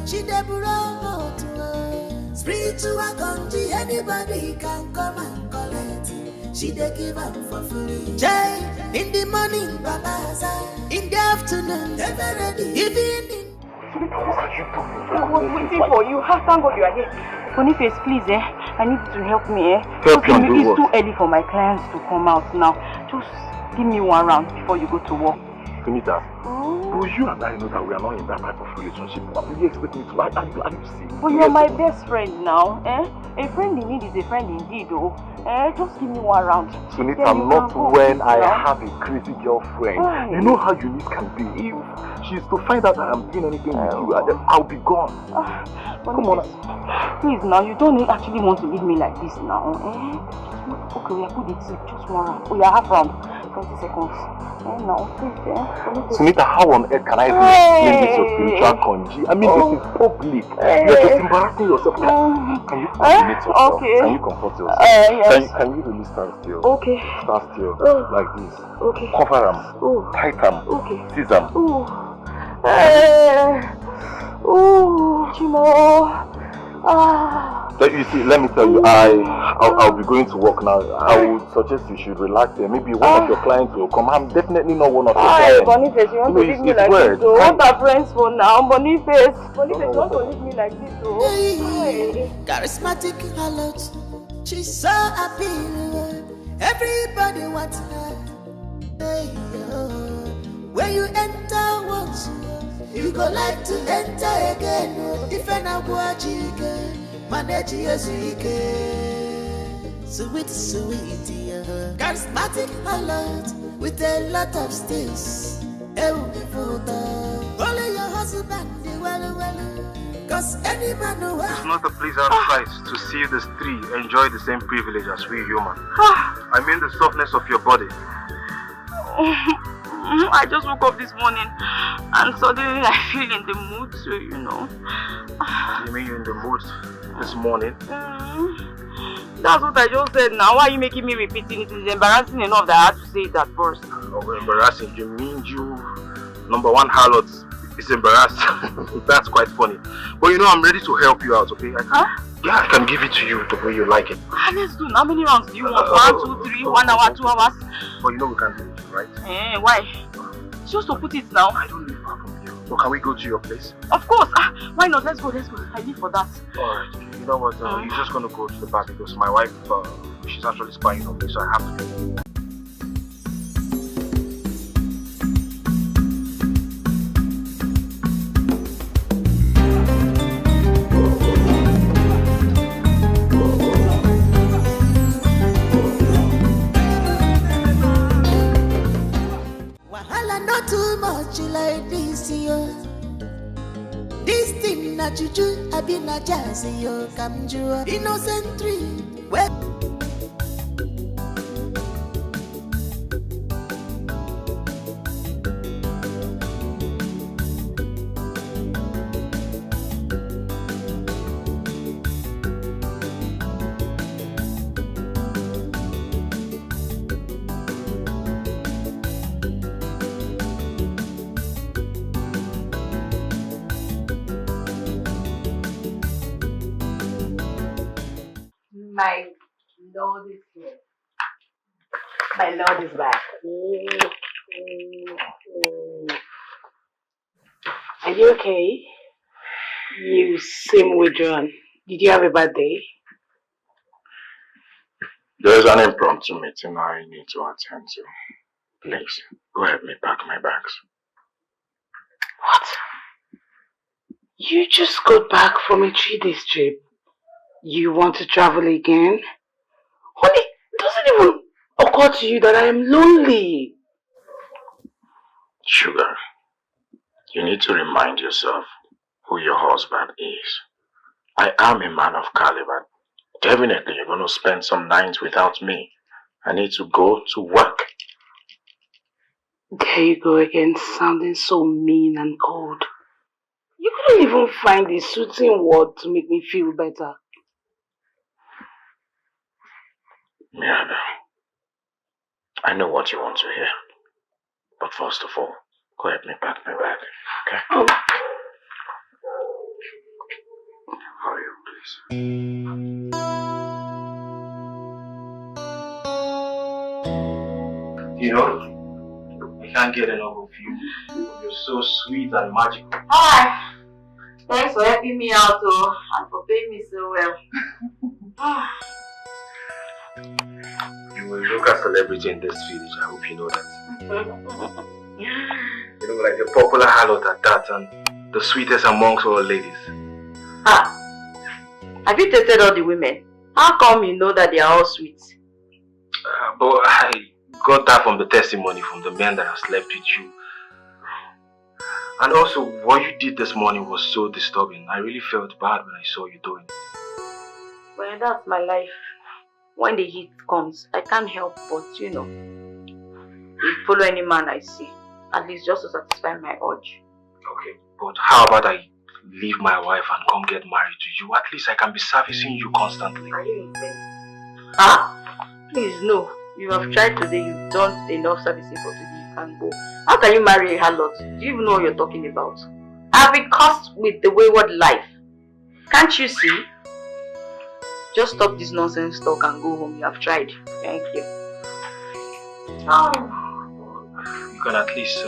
She spiritual country, anybody can come and collect. She dey give up for free. In the morning, babaza. In the afternoon, ever ready. Evening. What are you doing? I was waiting for you. Thank God you are here. Boniface, please, I need you to help me, Help you. It's too early for my clients to come out now. Just give me one round before you go to work. Sunita, do you and I know that we are not in that type of relationship? What do you expect me to? Are you serious? But you're my best friend now, A friend in need is a friend indeed, just give me one round. Sunita, not when I have a crazy girlfriend. Why? You know how unique can be. If she's to find out that I'm doing anything with you, I'll be gone. Come on. Please now, you don't actually want to leave me like this now, Okay, we are good at it. Just one round. Oh, yeah, half round. 20 seconds. No, please, Sunita, how on earth can I even explain this your spiritual congee? I mean, this is public. You're just embarrassing yourself. Can you coordinate yourself? Okay. Can you comfort yourself? Yes. Can you really stand still? Okay. Stand still. Like this. Okay. Cover them. Tight them. Okay. Seize them. Chimo. You see, let me tell you, I'll be going to work now. I would suggest you should relax there. Maybe one of your clients will come. I'm definitely not one of your clients. Boniface, you want to leave me like this? So what are friends for now? Boniface, you want to leave me like this? So charismatic HARLOT, she's so appealing. Everybody wants her. When you enter once, you go like to enter again. If I now go manage your sweet, charismatic HARLOT with a lot of skills. Only your husband, cause any man who it's not a pleasant sight to see the three enjoy the same privilege as we human. I mean the softness of your body. I just woke up this morning and suddenly I feel in the mood to, You mean you're in the mood this morning? That's what I just said now. Why are you making me repeating it? It's embarrassing enough that I had to say it at first. No, embarrassing. You mean you, number one HARLOT, is embarrassed. That's quite funny. But I'm ready to help you out, okay? Yeah, I can give it to you the way you like it. Let's do. How many rounds do you want? 1, 2, 3, 1 hour, 2 hours? But we can do it, right? Why? Just to put it now. I don't live far from here. So can we go to your place? Of course. Why not? Let's go. I live for that. Alright. You know what? You're just going to go to the bar because my wife, she's actually spying on me, so I have to go. Like this, this thing that you do, I be not just come to innocent tree. My Lord is here. My Lord is back. Are you okay? You seem withdrawn. Did you have a bad day? There's an impromptu meeting I need to attend to. Please, go help me pack my bags. What? You just got back from a 3-day trip. You want to travel again? Honey, it doesn't even occur to you that I am lonely. Sugar, you need to remind yourself who your husband is. I am a man of caliber. Definitely you're going to spend some nights without me. I need to go to work. There you go again, sounding so mean and cold. You couldn't even find a soothing word to make me feel better. Miranda, I know what you want to hear. But first of all, go help me pack my bag. You know, I can't get enough of you. You're so sweet and magical. Hi! Thanks for helping me out, and for paying me so well. You will look a celebrity in this village, I hope you know that. You know, like the popular harlot at that, and the sweetest amongst all ladies. Have you dated all the women? How come you know that they are all sweet? But I got that from the testimony from the men that have slept with you. And also, what you did this morning was so disturbing. I really felt bad when I saw you doing it. Well, that's my life. When the heat comes, I can't help but, you know, follow any man I see. At least just to satisfy my urge. Okay, but how about I leave my wife and come get married to you? At least I can be servicing you constantly. Are you insane? Please, no. You have tried today, you've done enough servicing for today, you can go. How can you marry a harlot? Do you even know what you're talking about? I've been cursed with the wayward life. Can't you see? Just stop this nonsense talk and go home. You have tried. Thank you. You can at least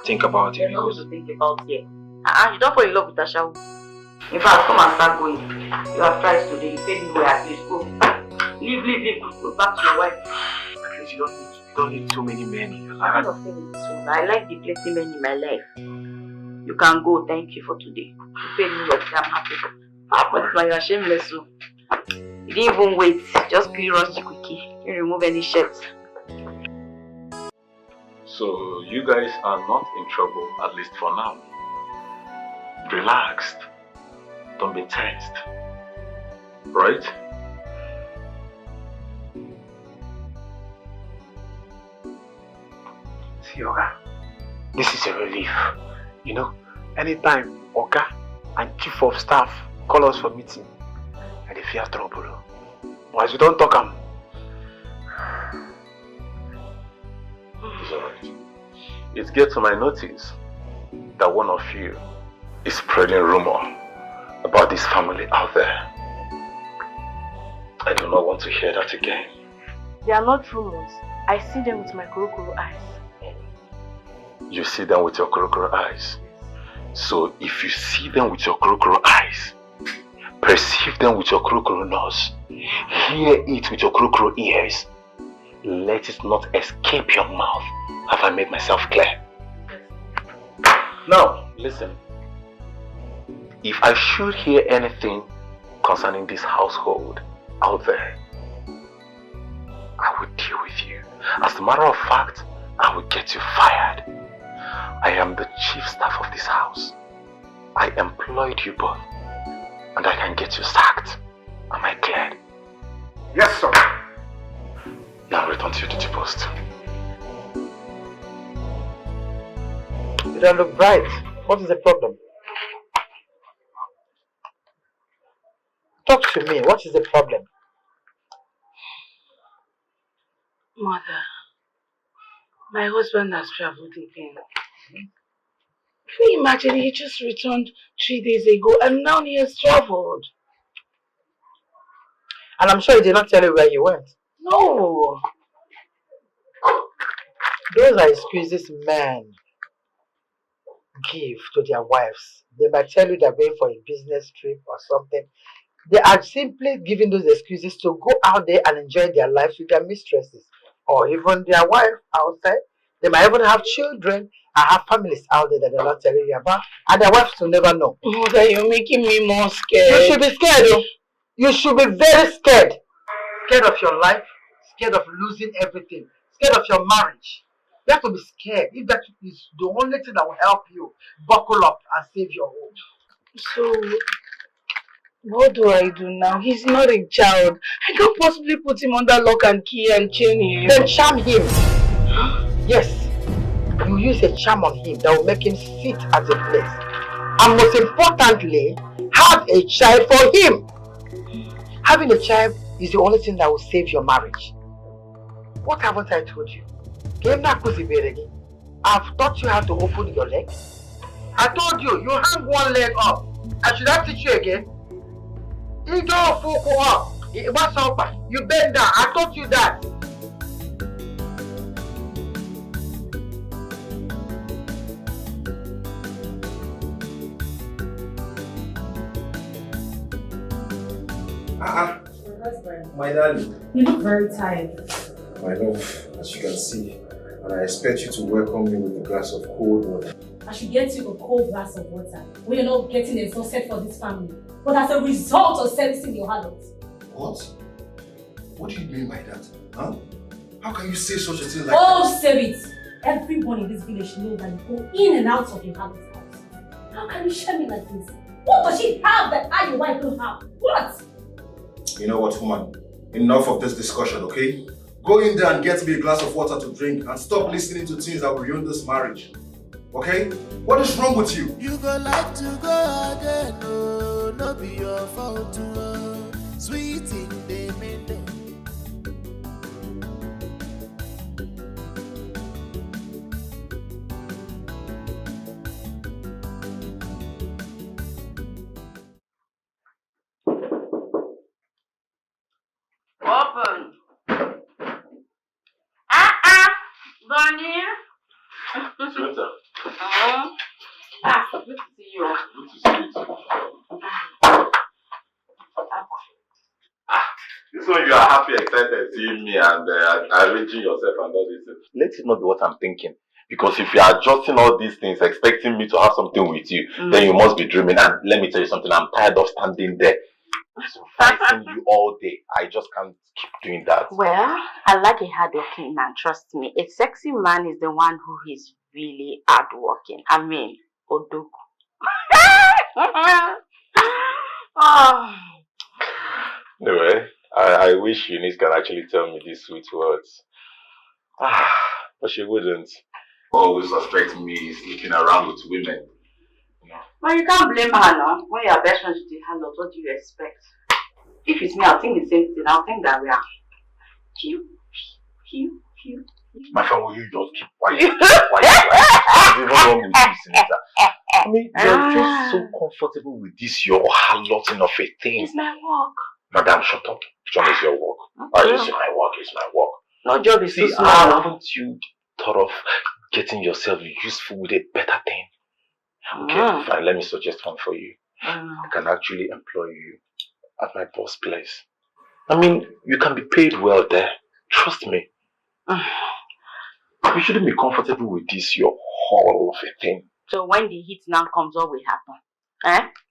think about it. There's nothing to think about here. You don't fall in love with Asha. In fact, come and start going. You have tried today. You paid me well, at least go. Leave. Go back to your wife. At least you don't need too many men in your life. I'm not saying this one. I like the plenty men in my life. You can go. Thank you for today. You paid me well. I'm happy. But man, you're shameless. So. You didn't even wait. Just clear rusty quickie. You remove any shirts. So you guys are not in trouble, at least for now. Relaxed. Don't be tensed. Right? See, Oga, this is a relief. You know, anytime Oga and Chief of Staff call us for meeting, and they fear trouble. But as you don't talk them. It's alright. It gets to my notice that one of you is spreading rumor about this family out there. I do not want to hear that again. They are not rumors. I see them with my korokoro eyes. You see them with your korokoro eyes. So if you see them with your korokoro eyes, perceive them with your korokoro nose, hear it with your korokoro ears, let it not escape your mouth. Have I made myself clear? Now, listen. If I should hear anything concerning this household out there, I will deal with you. As a matter of fact, I will get you fired. I am the chief staff of this house. I employed you both, and I can get you sacked. Am I clear? Yes, sir. Now return to your duty post. You don't look bright. What is the problem? Talk to me. What is the problem? Mother, my husband has traveled again. Can you imagine? He just returned 3 days ago and now he has traveled. And I'm sure he did not tell you where he went. No. Those are excuses men give to their wives. They might tell you they're going for a business trip or something. They are simply giving those excuses to go out there and enjoy their lives with their mistresses or even their wife outside. They might even have children and have families out there that they're not telling you about, and their wives will never know. Mother, you're making me more scared. You should be scared, though. You should be very scared. Scared of your life, scared of losing everything, scared of your marriage. You have to be scared. If that is the only thing that will help you buckle up and save your home. So, what do I do now? He's not a child. I can't possibly put him under lock and key and chain him. Then charm him. Yes. You use a charm on him that will make him sit at a place. And most importantly, have a child for him. Having a child is the only thing that will save your marriage. What haven't I told you? I've taught you how to open your legs. I told you, you hang one leg up. I should have teach you again. What's up? You bend down. I taught you that. My darling. You look very tired. I know, as you can see. And I expect you to welcome me with a glass of cold water. I should get you a cold glass of water when you're not getting a sunset for this family. But as a result of servicing your HARLOT. What? What do you mean by that? Huh? How can you say such a thing like that? Oh, save it! Everyone in this village knows that you go in and out of your HARLOT house. How can you share me like this? What does she have that I, your wife, don't have? What? You know what, woman? Enough of this discussion, okay? Go in there and get me a glass of water to drink and stop listening to things that will ruin this marriage. Okay? What is wrong with you? You go like to go again, no, no be your fault, oh. Sweet in the middle. Open. Bunny. Sweater. Good to see you. Good to see you too. This one you are happy, excited seeing me and arranging yourself and all this. Let it not be what I'm thinking. Because if you are adjusting all these things, expecting me to have something with you, then you must be dreaming. And let me tell you something, I'm tired of standing there. Fighting you all day. I just can't keep doing that. Well, I like a hardworking man, trust me. A sexy man is the one who is really hardworking. I mean, Odoku. Oh. Anyway, I wish Eunice can actually tell me these sweet words. But she wouldn't. Always suspect me sleeping around with women. Well, you can't blame her now. When you are best friends with the HARLOT, what do you expect? If it's me, I'll think the same thing. I'll think that we are cute. My friend, will you just keep quiet? What's even wrong with you, Senator? I mean, you're just so comfortable with this, your HARLOTing of a thing. It's my work. Madam, shut up. Which one is your work? Okay. It's my work, it's my work. No job is too small. Haven't you thought of getting yourself useful with a better thing? Okay, fine, let me suggest one for you. I can actually employ you at my boss place. I mean, you can be paid well there. Trust me. You shouldn't be comfortable with this, your whole of a thing. So when the heat now comes, what will happen?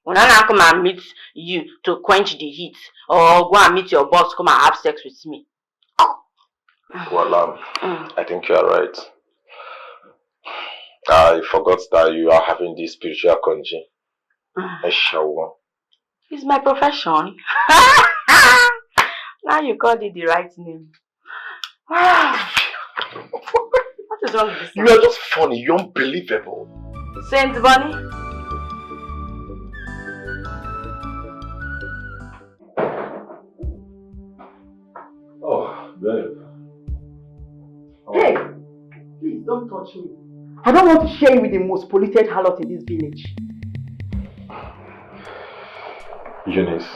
When I now come and meet you to quench the heat, or go and meet your boss, come and have sex with me. Well, I think you are right. I forgot that you are having this spiritual conji. It's my profession. Now you called it the right name. What is wrong with this? You are just funny. You're unbelievable. Saint Bunny. Oh, babe. Hey, please don't touch me. I don't want to share you with the most polluted HARLOT in this village. Eunice,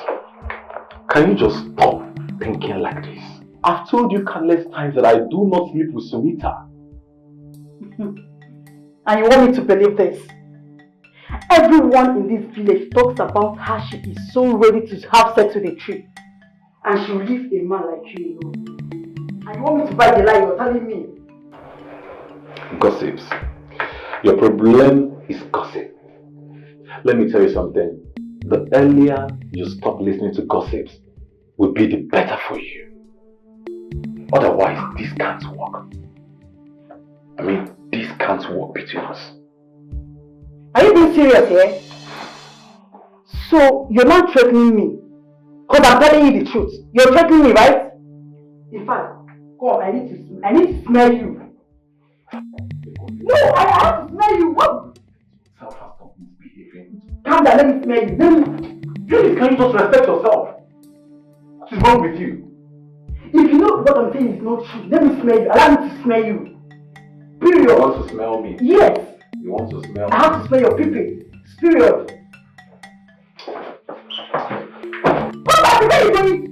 can you just stop thinking like this? I've told you countless times that I do not sleep with Sunita. And you want me to believe this? Everyone in this village talks about how she is so ready to have sex with a tree. And she will leave a man like you alone. And you want me to buy the lie you're telling me? Gossips. Your problem is gossip. Let me tell you something. The earlier you stop listening to gossips will be the better for you. Otherwise, this can't work. I mean, this can't work between us. Are you being serious here? So, you're not threatening me? Because I'm telling you the truth. You're threatening me, right? In fact, come on, I need to smell you. No, I have to smell you. What? Calm down, let me smell you. Please, can you just respect yourself? What is wrong with you? If you know what I'm saying is not true, let me smell you. Allow me to smell you. Period. You want to smell me? Yes. You want to smell me? I have to smell your pee-pee. Period. know it.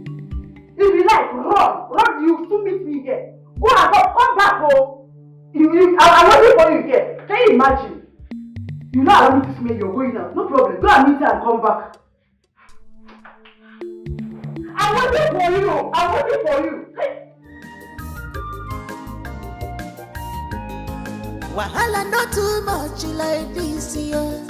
If you like, run, you still meet me here. Go and come back, oh. I'm waiting for you here. Can you imagine? You know I want to smell you're going out. No problem. Go and meet her and come back. I'm waiting for you. I'm waiting for you. Wahala not too much like this, yo.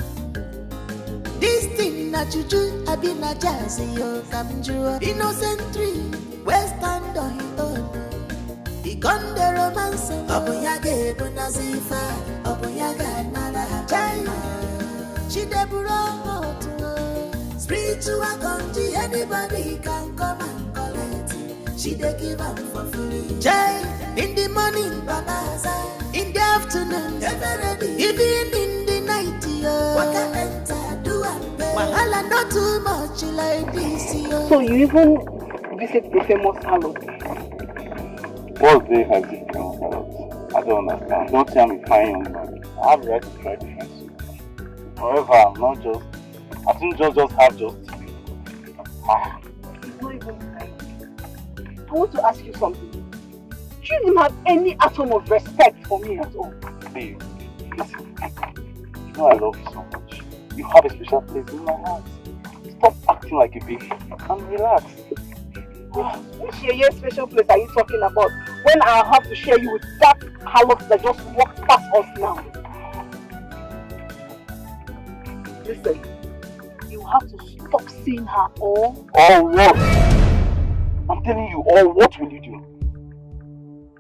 This thing na juju, I be na jazzy, yo. Come Jew, innocent tree, western down He gone the romance, Obunyage, Bunazifa, Obunyanga, Nala, China. She debura to spiritual country, anybody can come and collect. She dey give up for free. Jay, in the morning, Babaza. In the afternoon, even in the night, waka enter, do and pay. Wahala not too much like this, So you even visit the famous HARLOT? What's the famous HARLOT? I don't understand. Don't tell me fine young man. I have the right to try different suits. However, I'm not just. I think just have just. It's not even time. I want to ask you something. You don't have any atom of respect for me at all. Babe, listen. You know I love you so much. You have a special place in my heart. Stop acting like a baby and relax. Which special place are you talking about? When I have to share you with that HARLOT that just walked past us now. Listen, you have to stop seeing her all. All what? I'm telling you, all what will you do?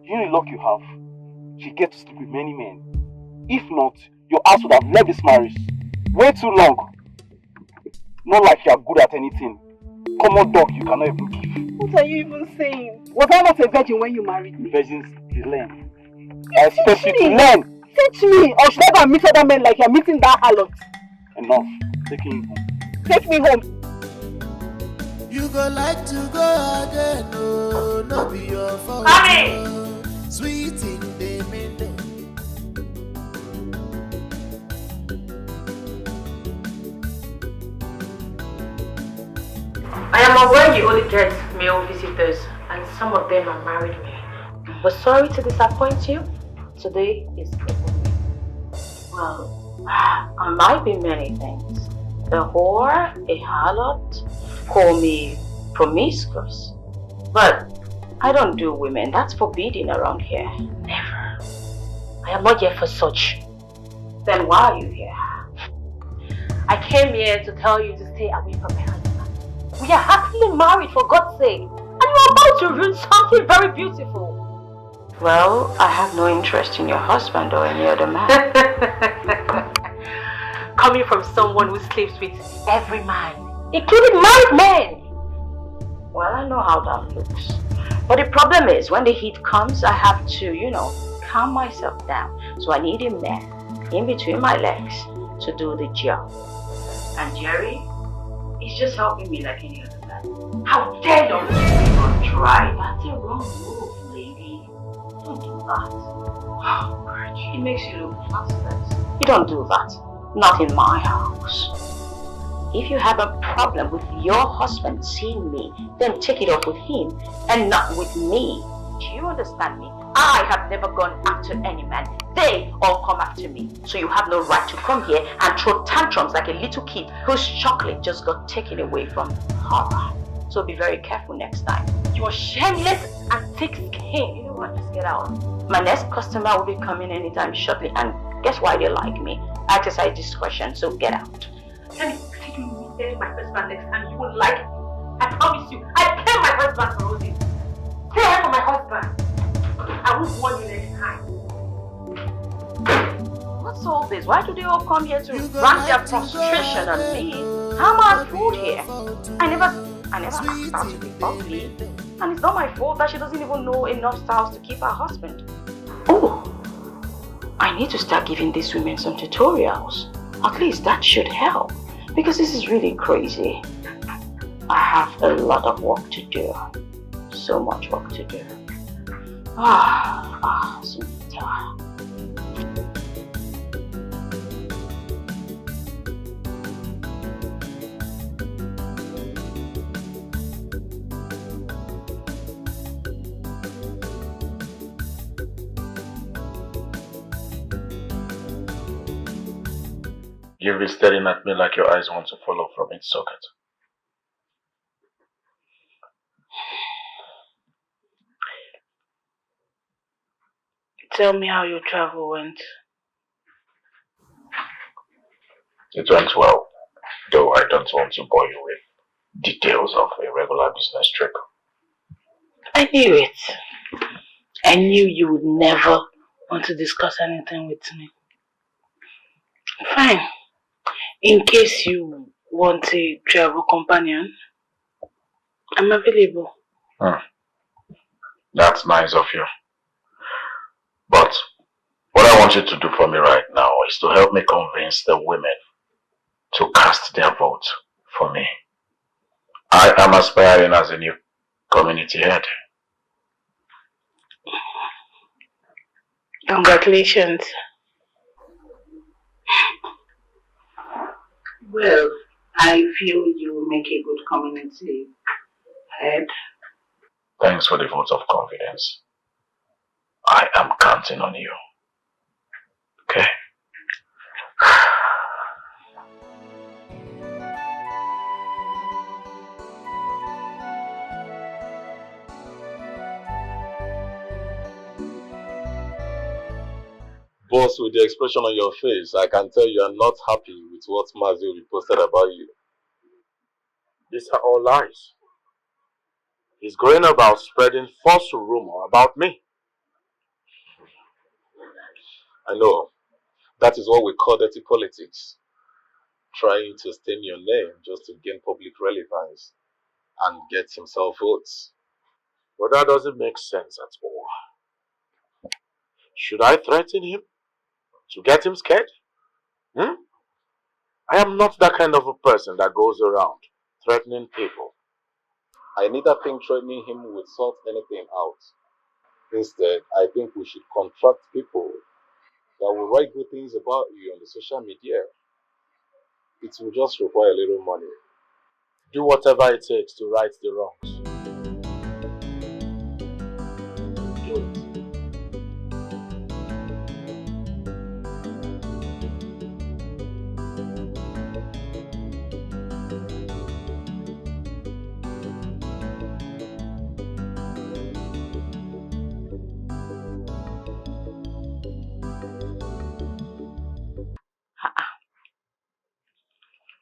You know the luck you have. She gets to sleep with many men. If not, your ass would have left this marriage way too long. Not like you are good at anything. Common dog you cannot even give. What are you even saying? Was I not a virgin when you married me? Virgins, they learn. I expect you to learn. Teach me, or should I go and meet other men like you're meeting that HARLOT? Enough. Take me home. Take me home. You go like to go again, no, no be your fault. Honey! Sweet in the middle. I am aware you only get male visitors and some of them are married men. But sorry to disappoint you, today is different. Well, I might be many things. A whore, a harlot, call me promiscuous. But I don't do women, that's forbidden around here. Never. I am not here for such. Then why are you here? I came here to tell you to stay away from my husband. We are happily married, for God's sake. And you are about to ruin something very beautiful. Well, I have no interest in your husband or any other man. Coming from someone who sleeps with every man, including married men. Well, I know how that looks. But the problem is, when the heat comes, I have to, calm myself down. So I need a man in between my legs to do the job. And Jerry, he's just helping me like any other man. How dare don't you even try? That's a wrong move, lady. Don't do that. Oh, Birch, it makes you look useless. You don't do that. Not in my house. If you have a problem with your husband seeing me, then take it up with him and not with me. Do you understand me? I have never gone after any man. They all come after me. So you have no right to come here and throw tantrums like a little kid whose chocolate just got taken away from her. So be very careful next time. You are shameless and thick-skinned. You know what? Just get out. My next customer will be coming anytime shortly, and guess why they like me? I exercise discretion, so get out. Let me see you meet my husband next time. You won't like it. I promise you. I pay my husband for roses. Stay away from my husband. I won't warn you next time. What's all this? Why do they all come here to rant their frustration on me? How am I food here? I never asked her to be ugly. And it's not my fault that she doesn't even know enough styles to keep her husband. Oh, I need to start giving these women some tutorials. At least that should help. Because this is really crazy. I have a lot of work to do. So much work to do. Sunita. You've been staring at me like your eyes want to fall off from its socket. Tell me how your travel went. It went well, though I don't want to bore you with details of a regular business trip. I knew it. I knew you would never want to discuss anything with me. Fine. In case you want a travel companion, I'm available. That's nice of you. But what I want you to do for me right now is to help me convince the women to cast their vote for me. I am aspiring as a new community head. Congratulations. Well, I feel you will make a good community head. Thanks for the vote of confidence. I am counting on you. Okay? Boss, with the expression on your face, I can tell you are not happy with what Mazio reposted about you. These are all lies. He's going about spreading false rumor about me. I know. That is what we call dirty politics. Trying to stain your name just to gain public relevance and get himself votes. But that doesn't make sense at all. Should I threaten him? To get him scared? I am not that kind of a person that goes around threatening people. I neither think threatening him will sort anything out. Instead, I think we should contract people that will write good things about you on the social media. It will just require a little money. Do whatever it takes to right the wrongs. Do it.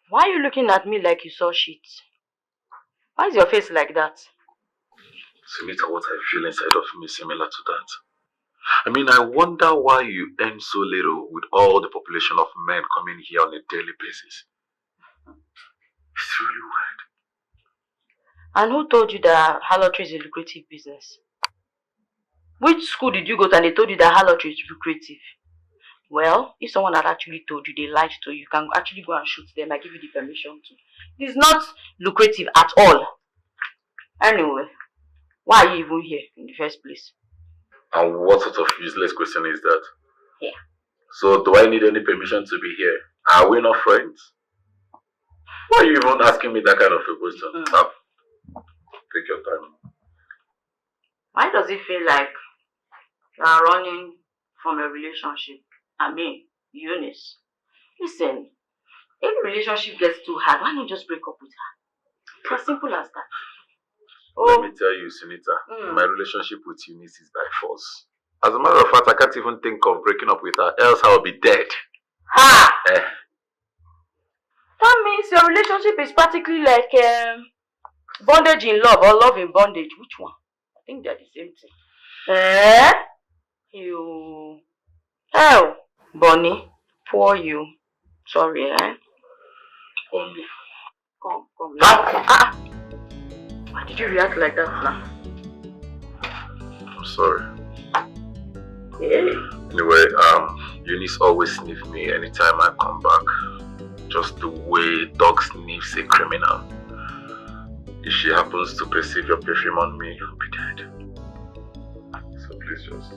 Why are you looking at me like you saw shit? Why is your face like that? Sunita, what I feel inside of me is similar to that. I mean, I wonder why you earn so little with all the population of men coming here on a daily basis. It's really weird. And who told you that harlotry is a lucrative business? Which school did you go to and they told you that harlotry is lucrative? Well, if someone had actually told you, they lied to you, you can actually go and shoot them. I give you the permission to. It is not lucrative at all. Anyway, why are you even here in the first place? And what sort of useless question is that? Yeah. So, do I need any permission to be here? Are we not friends? Why are you even asking me that kind of a question? Take your time. Why does it feel like you are running from a relationship? I mean, Eunice. Listen, if the relationship gets too hard, why not just break up with her? It's as simple as that. Let me tell you, Sunita, my relationship with Eunice is by force. As a matter of fact, I can't even think of breaking up with her, else I'll be dead. Ha! That means your relationship is practically like bondage in love or love in bondage. Which one? I think they're the same thing. You. Oh, Bonnie, poor you. Sorry, Come. Why did you react like that now? I'm sorry. Yeah. Anyway, Eunice always sniffs me anytime I come back. Just the way dog sniffs a criminal. If she happens to perceive your perfume on me, you'll be dead. So please just...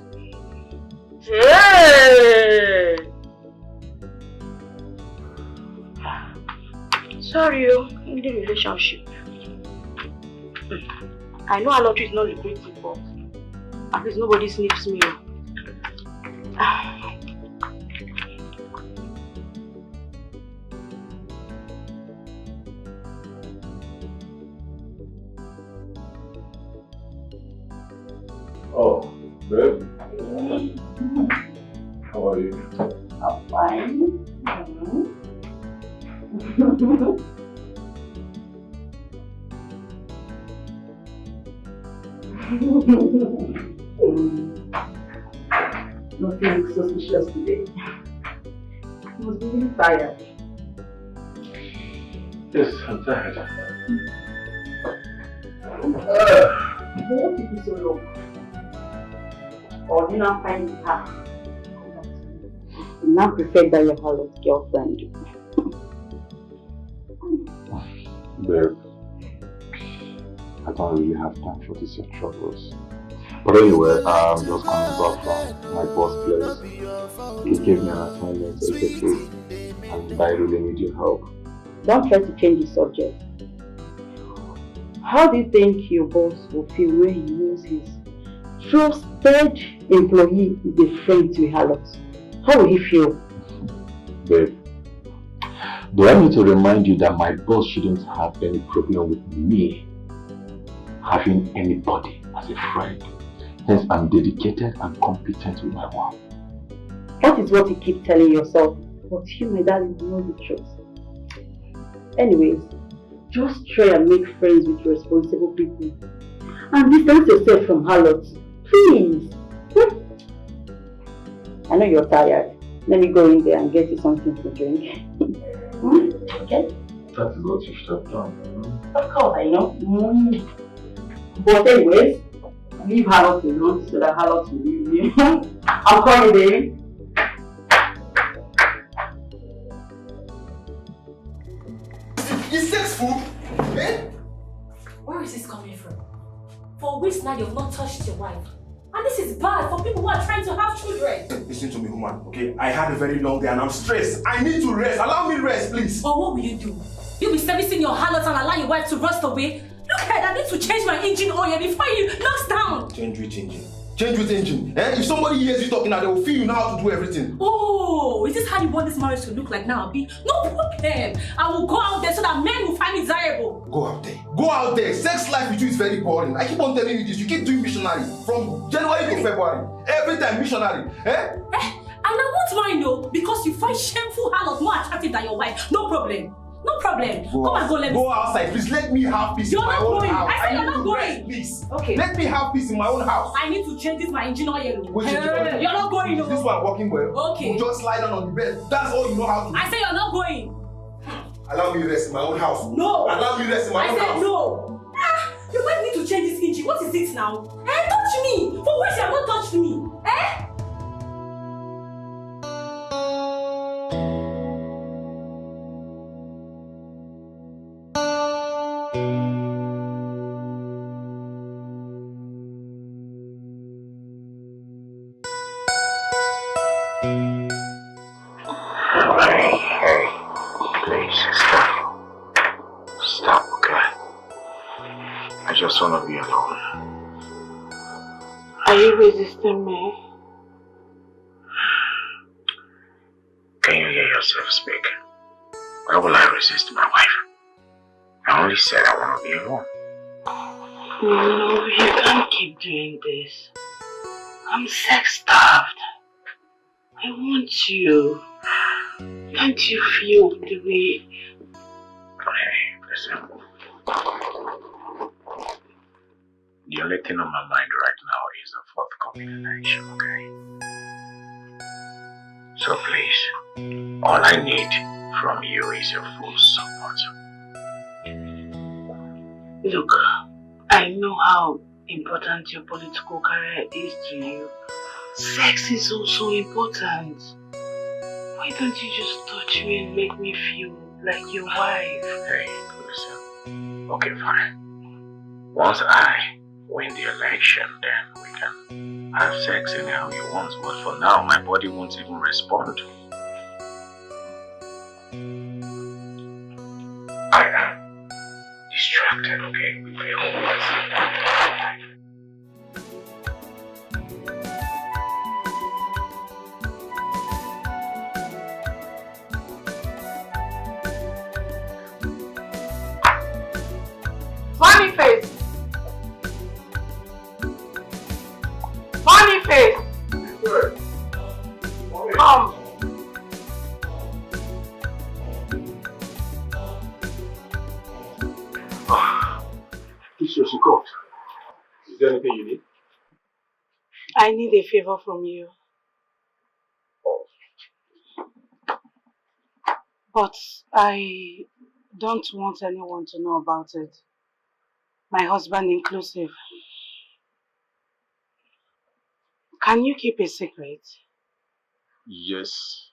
Hey! Sorry, in the relationship. I know harlotry is not lucrative, but at least nobody sniffs me. Oh, babe. How are you? I'm fine. Nothing looks suspicious today. You must be really tired. Yes, I'm tired. What took you so long? Or do you not find it hard? You now prefer that your HARLOT girlfriend. Babe, I don't really have time for this your troubles. But anyway, I'm just coming back from my boss place. He gave me an assignment to execute, and I really need your help. Don't try to change the subject. How do you think your boss will feel when he knows his trusted employee is a friend to a HARLOT? How will he feel? Babe, do I need to remind you that my boss shouldn't have any problem with me having anybody as a friend? Hence, I'm dedicated and competent with my work. That is what you keep telling yourself. But you, my darling, know the truth. Anyways, just try and make friends with responsible people. And distance yourself from HARLOT. Please. I know you're tired. Let me go in there and get you something to drink. Okay? That is what you should have done. Of course, I know. But anyways, leave HARLOT alone so that HARLOT will leave you. I'll call you, baby. Is sex food? Eh? Where is this coming from? For weeks now you've not touched your wife. And this is bad for people who are trying to have children. Listen to me, woman, okay? I had a very long day and I'm stressed. I need to rest. Allow me rest, please. But what will you do? You'll be servicing your HARLOT and allow your wife to rust away? Look at I need to change my engine oil before you knocks down. Change with engine. Change with engine. Eh? If somebody hears you talking now, they will feel you know how to do everything. Oh, is this how you want this marriage to look like now, Abi? No problem. I will go out there so that men will find me desirable. Go out there. Go out there. Sex life with you is very boring. I keep on telling you this. You keep doing missionary from January to February. Every time missionary. Eh? And I won't mind though, because you find shameful HARLOT more attractive than your wife. No problem. No problem. Come and go, let me go outside. Please let me have peace in my own house. I said you're not going. Please. Okay. Let me have peace in my own house. I need to change this my engine oil. Which engine oil? You're not going. No. This one working well. Okay. You just lie down on the bed. That's all you know how to do. I said you're not going. Allow me rest in my own house. No. Allow me rest in my own house. I said no. You might need to change this engine. What is it now? Touch me. For once you have not touched me. I just want to be alone. Are you resisting me? Can you hear yourself speak? Why will I resist my wife? I only said I want to be alone. No, you can't keep doing this. I'm sex-starved. I want you. Can't you feel the way... Hey, listen. The only thing on my mind right now is the forthcoming election, okay? So please, all I need from you is your full support. Look, I know how important your political career is to you. Sex is also important. Why don't you just touch me and make me feel like your wife? Hey, listen. Okay, fine. Once I win the election, then we can have sex anyhow you want. But for now, my body won't even respond. I am distracted, okay, with my own words. Funny face! Mistress, you called. Is there anything you need? I need a favor from you. But I don't want anyone to know about it. My husband inclusive. Can you keep a secret? Yes,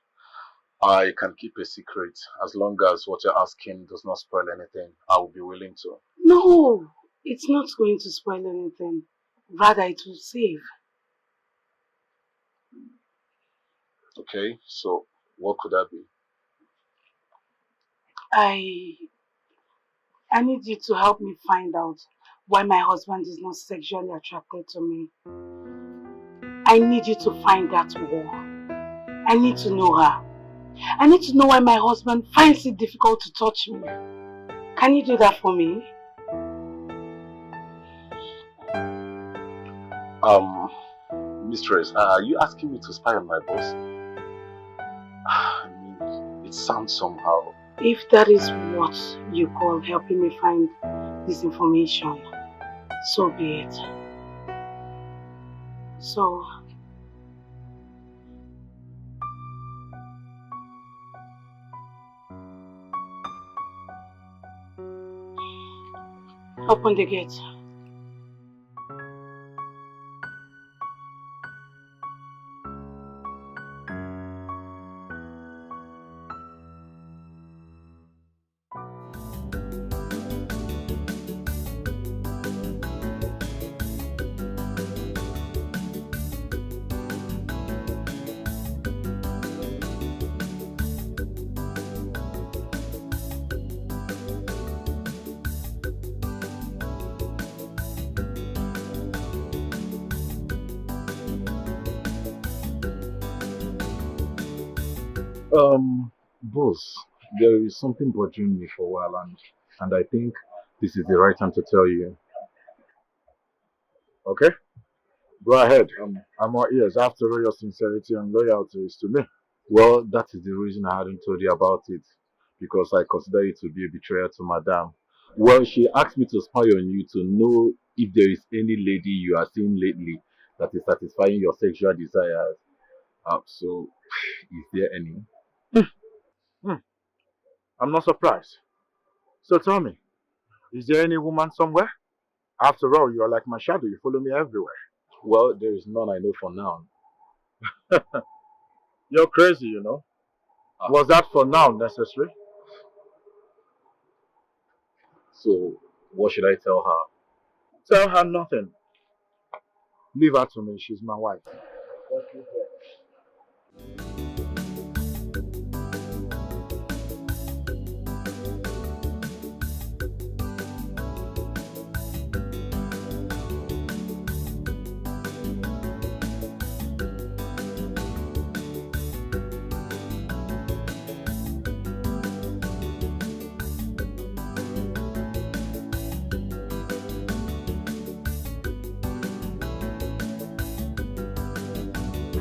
I can keep a secret. As long as what you're asking does not spoil anything, I will be willing to. No, it's not going to spoil anything. Rather, it will save. Okay, so what could that be? I need you to help me find out why my husband is not sexually attracted to me. I need you to find that war. I need to know her. I need to know why my husband finds it difficult to touch me. Can you do that for me? Mistress, are you asking me to spy on my boss? I mean, it sounds somehow. If that is what you call helping me find this information, so be it. So, open the gate. Boss, there is something bothering me for a while, and I think this is the right time to tell you. Okay? Go ahead. I'm all ears. After all, your sincerity and loyalty is to me. Well, that is the reason I hadn't told you about it, because I consider it to be a betrayal to Madame. Well, she asked me to spy on you to know if there is any lady you are seeing lately that is satisfying your sexual desires. So, is there any? Hmm, I'm not surprised. So tell me, is there any woman somewhere? After all, you are like my shadow. You follow me everywhere. Well, there is none I know for now. You're crazy, you know. Was that for now necessary? So, what should I tell her? Tell her nothing. Leave her to me. She's my wife.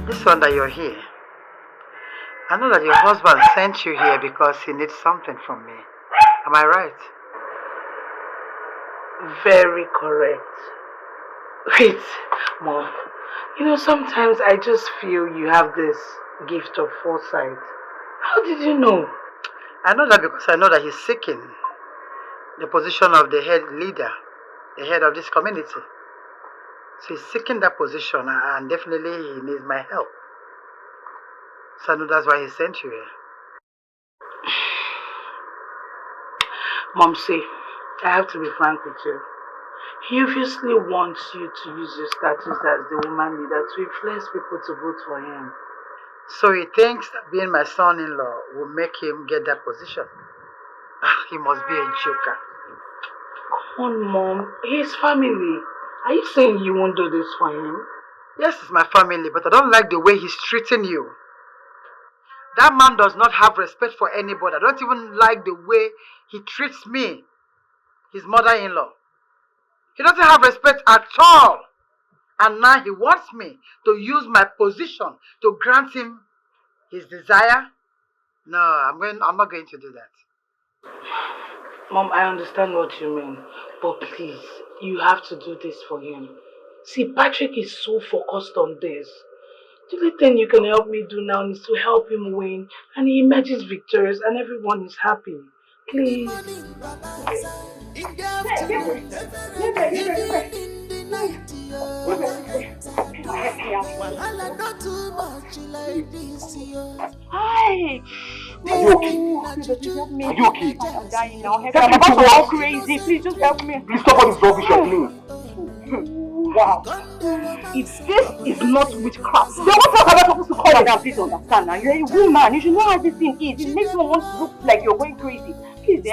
This one that you're here, I know that your husband sent you here because he needs something from me. Am I right? Very correct. Wait, Mom. You know, sometimes I just feel you have this gift of foresight. How did you know? I know that because I know that he's seeking the position of the head leader, the head of this community. So he's seeking that position and definitely he needs my help. So I know that's why he sent you here. Mom, see, I have to be frank with you. He obviously wants you to use your status as the woman leader to influence people to vote for him. So he thinks that being my son-in-law will make him get that position. He must be a joker. Come on, Mom. His family. Are you saying you won't do this for him? Yes, it's my family, but I don't like the way he's treating you. That man does not have respect for anybody. I don't even like the way he treats me, his mother-in-law. He doesn't have respect at all. And now he wants me to use my position to grant him his desire. No, I'm not going to do that. Mom, I understand what you mean, but please, you have to do this for him. See, Patrick is so focused on this. The only thing you can help me do now is to help him win, and he emerges victorious, and everyone is happy. Please. Hi. Are you okay? Are you okay? I'm dying now. I'm about to go crazy. Please just help me. Please stop all this rubbish you're doing. Wow. If this is not witchcraft, then what else am I supposed to call it? Now, please understand now. You're a woman. You should know how this thing is. It makes me want to look like you're going crazy. Please,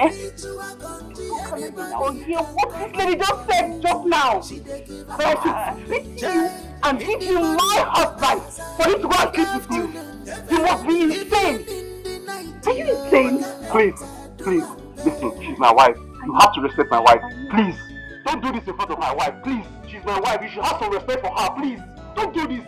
I'll hear what this lady just said just now. But I should speak to you and give you my husband for him to go and sleep with you. You must be insane. Are you insane? Please, listen, she's my wife. You have to respect my wife. Please, don't do this in front of my wife. Please, she's my wife. You should have some respect for her. Please, don't do this.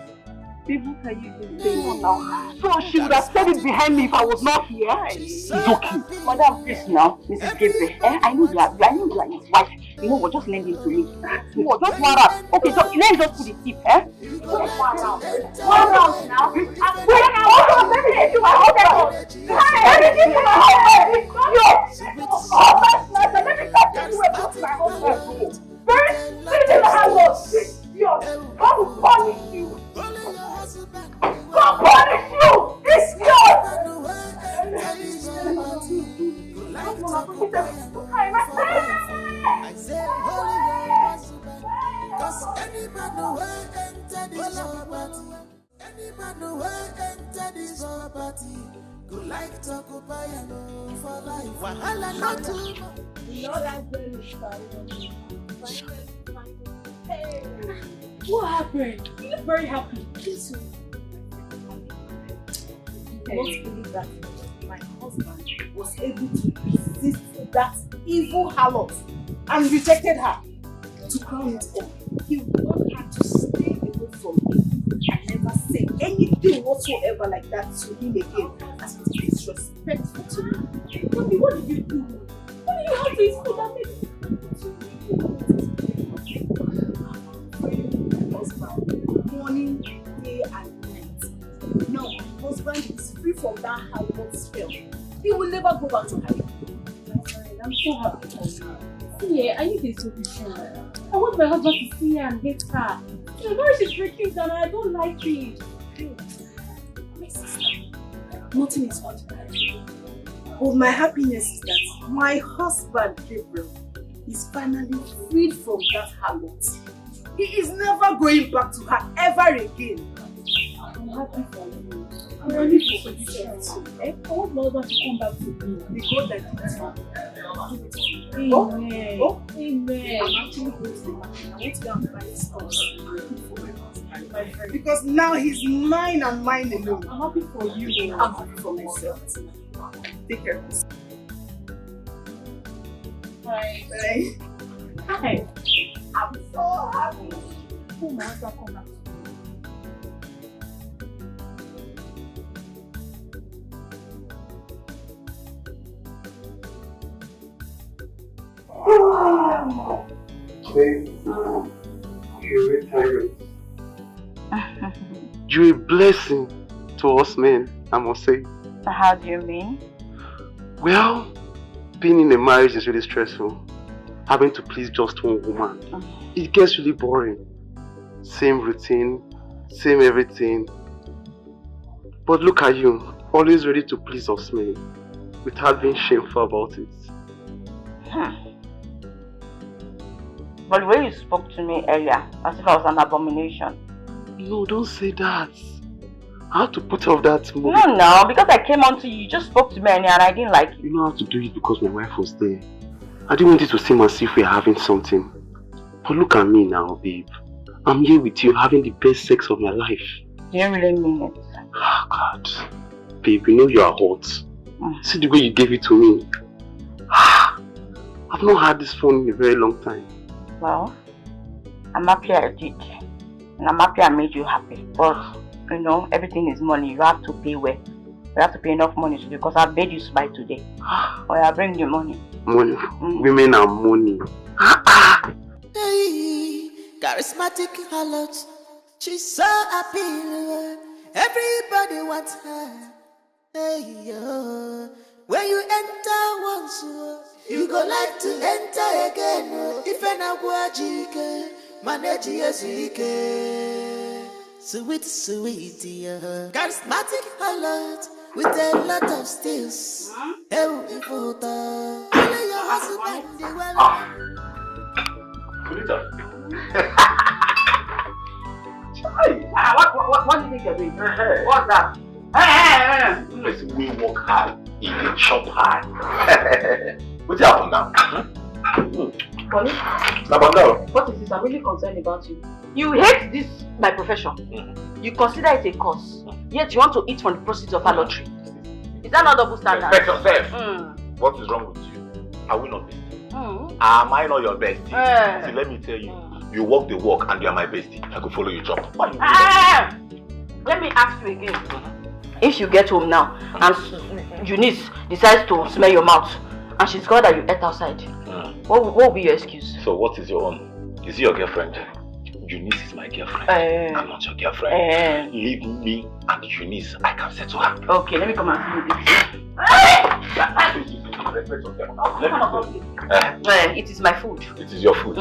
Babe, what are you doing now? So she would have said it behind me if I was not here. It's okay. Madam, please now, Mrs. Ugegbe. I know you are his wife. You know what? Just lend him to me. No, just 1 round. Okay, so let me just put the tip, eh? 1 round. 1 round now. Wait, let me do my whole thing. Let me do my whole thing. Oh, my God. Let me talk to you about my whole thing. Very soon in the house. God will punish you. God punish you. It's yours. I said, holy your husband, cause any man who enter this property, any man who enter this property, go like to occupy and for life. Wahala not too much. You know that girl is Hey, what happened? You look very happy. Please. You must believe that my husband was able to resist that evil harlot and rejected her. To crown it all, he wanted her to stay away from him and never say anything whatsoever like that to him again, as it is disrespectful to me. Mommy, what did you do? What did you have to his food that made morning, day and night. Now, my husband is free from that harlot spell. He will never go back to her. I'm so happy for you. See, I need this to be sure. I want my husband to see her and hate her. The marriage is breaking down and I don't like it. My sister, nothing is going to happen. But my happiness is that my husband, Gabriel, is finally freed from that harlot. He is never going back to her ever again. I'm happy for you. I'm ready for you too. I want my husband to come back to me. The God that did it. Amen. Oh, amen. I'm actually going to the market. I want to go and buy stuff for my husband. Because now he's mine and mine alone. I'm happy for you. I'm happy for myself. Take care of yourself. Bye. Bye. Hi. I'm so happy. Oh, my husband come back. Babe, you're tired. You're a blessing to us men, I must say. How do you mean? Well, being in a marriage is really stressful. Having to please just one woman. It gets really boring. Same routine, same everything. But look at you, always ready to please us men, without being shameful about it. But the way you spoke to me earlier, as if I was an abomination. No, don't say that. I have to put off that movie. No, because I came on to you, you just spoke to me earlier and I didn't like it. You know how to do it because my wife was there. I didn't want it to seem as if we're having something. But look at me now, babe. I'm here with you having the best sex of my life. Do you really mean it? Oh God. Babe, you know you are hot. See the way you gave it to me. I've not had this phone in a very long time. Well, I'm happy I did. And I'm happy I made you happy. But, you know, everything is money. You have to pay well. We have to pay enough money today because I've made you by today. Or I bring the money. Money? Women are money. Hey, charismatic HARLOT. She's so appealing. Everybody wants her. Hey, yo. When you enter once, you go like to enter again. If I na Ugegbe, manage Ugegbe. Sweet, sweet, yeah. Charismatic HARLOT with a lot of steals. Only your husband, the well. What do you think you're doing? What's that? Listen, we work hard, even shop hard. What's happened now? Bonnie? What is this? I'm really concerned about you. You hate this, my profession. You consider it a cause. Yet you want to eat from the proceeds of our lottery. Is that not double standard? Respect yourself. What is wrong with you? Are we not bestie? Am I not your bestie? See, let me tell you. You walk the walk and you are my bestie. I could follow you job. Why you Let me ask you again. If you get home now and Eunice decides to smell your mouth and she's got that you ate outside, what will be your excuse? So what is your own? Is he your girlfriend? Eunice is my girlfriend. I'm not your girlfriend. Leave me and Eunice. I can settle her. Okay, let me come and see you. It is my food. It is your food.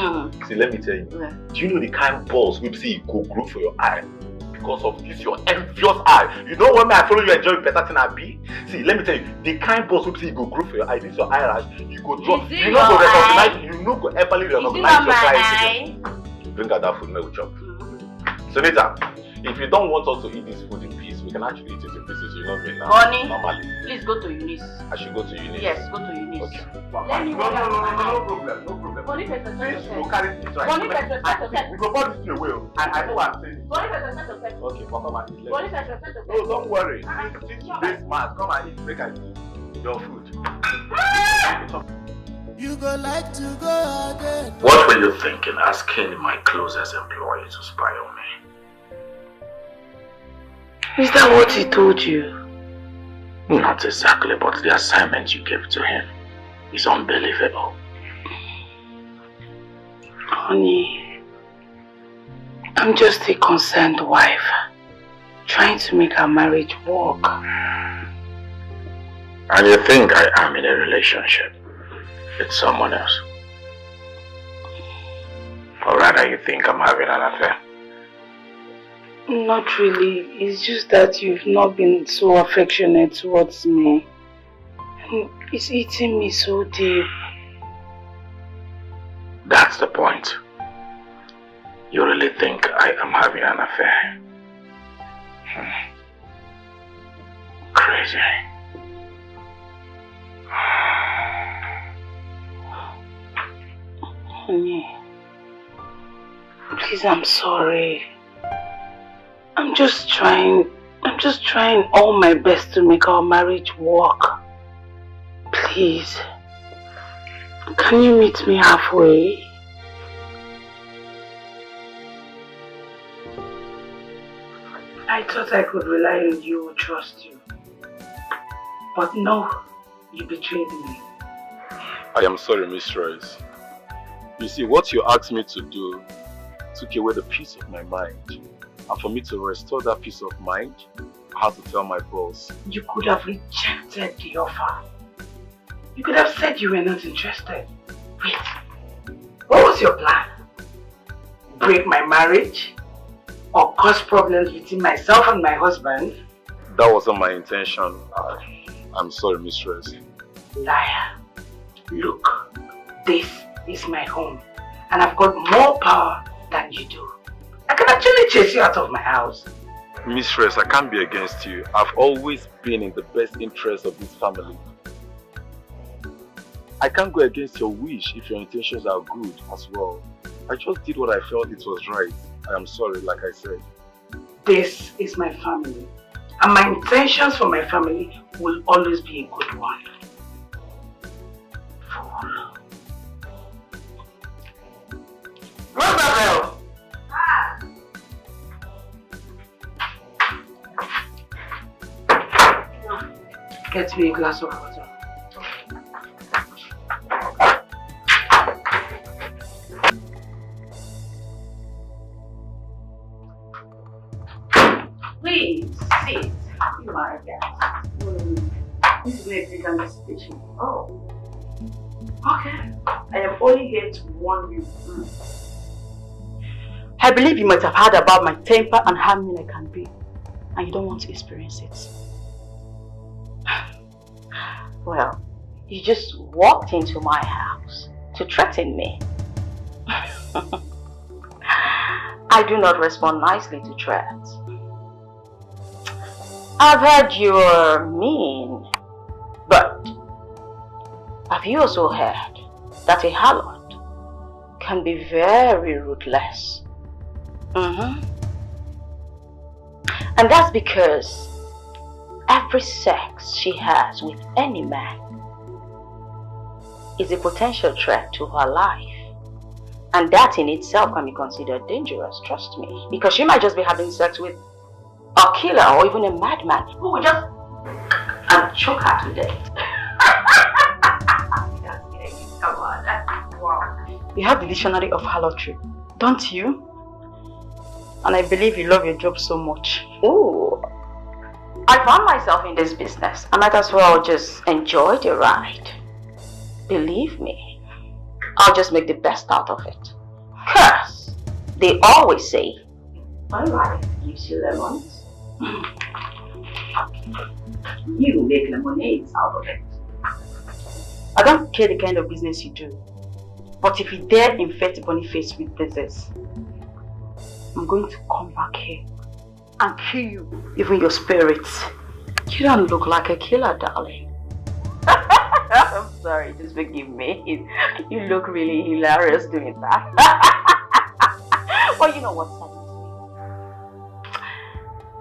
See, let me tell you. Do you know the kind of balls we see go grow for your eye? Because of this your envious eye. You know when I follow you enjoy better than I be? See, let me tell you, the kind of balls we see go grow for your eye, this your eyelash, you go drop. You know go recognize, you know go ever recognize your client. Bring out that food, no chop. Senator, if you don't want us to eat this food in peace, we can actually eat it in pieces, you know me now. Bonnie, normally. Please go to Eunice. I should go to Eunice? Yes, go to Eunice. Okay. No problem. Bonnie, Please, you carry this right. Bonnie, we go pour this away. I know what I'm saying. Bonnie, okay, well, come and eat. Bonnie, no, don't worry. Since you base man, come and eat, break and eat your food. You go like to go again. What were you thinking asking my closest employee to spy on me? Is that what he told you? Not exactly, but the assignment you gave to him is unbelievable. Honey, I'm just a concerned wife, trying to make our marriage work. And you think I am in a relationship with someone else? Or rather you think I'm having an affair? Not really. It's just that you've not been so affectionate towards me. And it's eating me so deep. That's the point. You really think I am having an affair? Crazy. Honey, please, I'm sorry. I'm just trying all my best to make our marriage work. Please, can you meet me halfway? I thought I could rely on you or trust you. But no, you betrayed me. I am sorry, mistress. You see, what you asked me to do took away the peace of my mind. And for me to restore that peace of mind, I had to tell my boss. You could have rejected the offer. You could have said you were not interested. Wait, what was your plan? Break my marriage? Or cause problems between myself and my husband? That wasn't my intention. I'm sorry, mistress. Liar. Look, this is my home. And I've got more power than you do. I can actually chase you out of my house. Mistress, I can't be against you. I've always been in the best interest of this family. I can't go against your wish if your intentions are good as well. I just did what I felt it was right. I am sorry, like I said. This is my family. And my intentions for my family will always be a good one. Fool. Rosabell! Get me a glass of water. Please, sit. You are a guest. This is where you can speak. Oh. Okay. I am only here to warn you. I believe you might have heard about my temper and how mean I can be, and you don't want to experience it. Well, you just walked into my house to threaten me. I do not respond nicely to threats. I've heard you're mean, but have you also heard that a harlot can be very ruthless? And that's because every sex she has with any man is a potential threat to her life. And that in itself can be considered dangerous, trust me. Because she might just be having sex with a killer or even a madman who will just choke her to death. Come on. Wow. You have the dictionary of harlotry, don't you? And I believe you love your job so much. Ooh. I found myself in this business. I might as well just enjoy the ride. Believe me, I'll just make the best out of it. Cause they always say, my life gives you lemons. You make lemonades out of it. I don't care the kind of business you do, but if you dare infect Boniface with disease, I'm going to come back here and kill you, even your spirits. You don't look like a killer, darling. I'm sorry, just forgive me. You look really hilarious doing that. Well, you know what saddens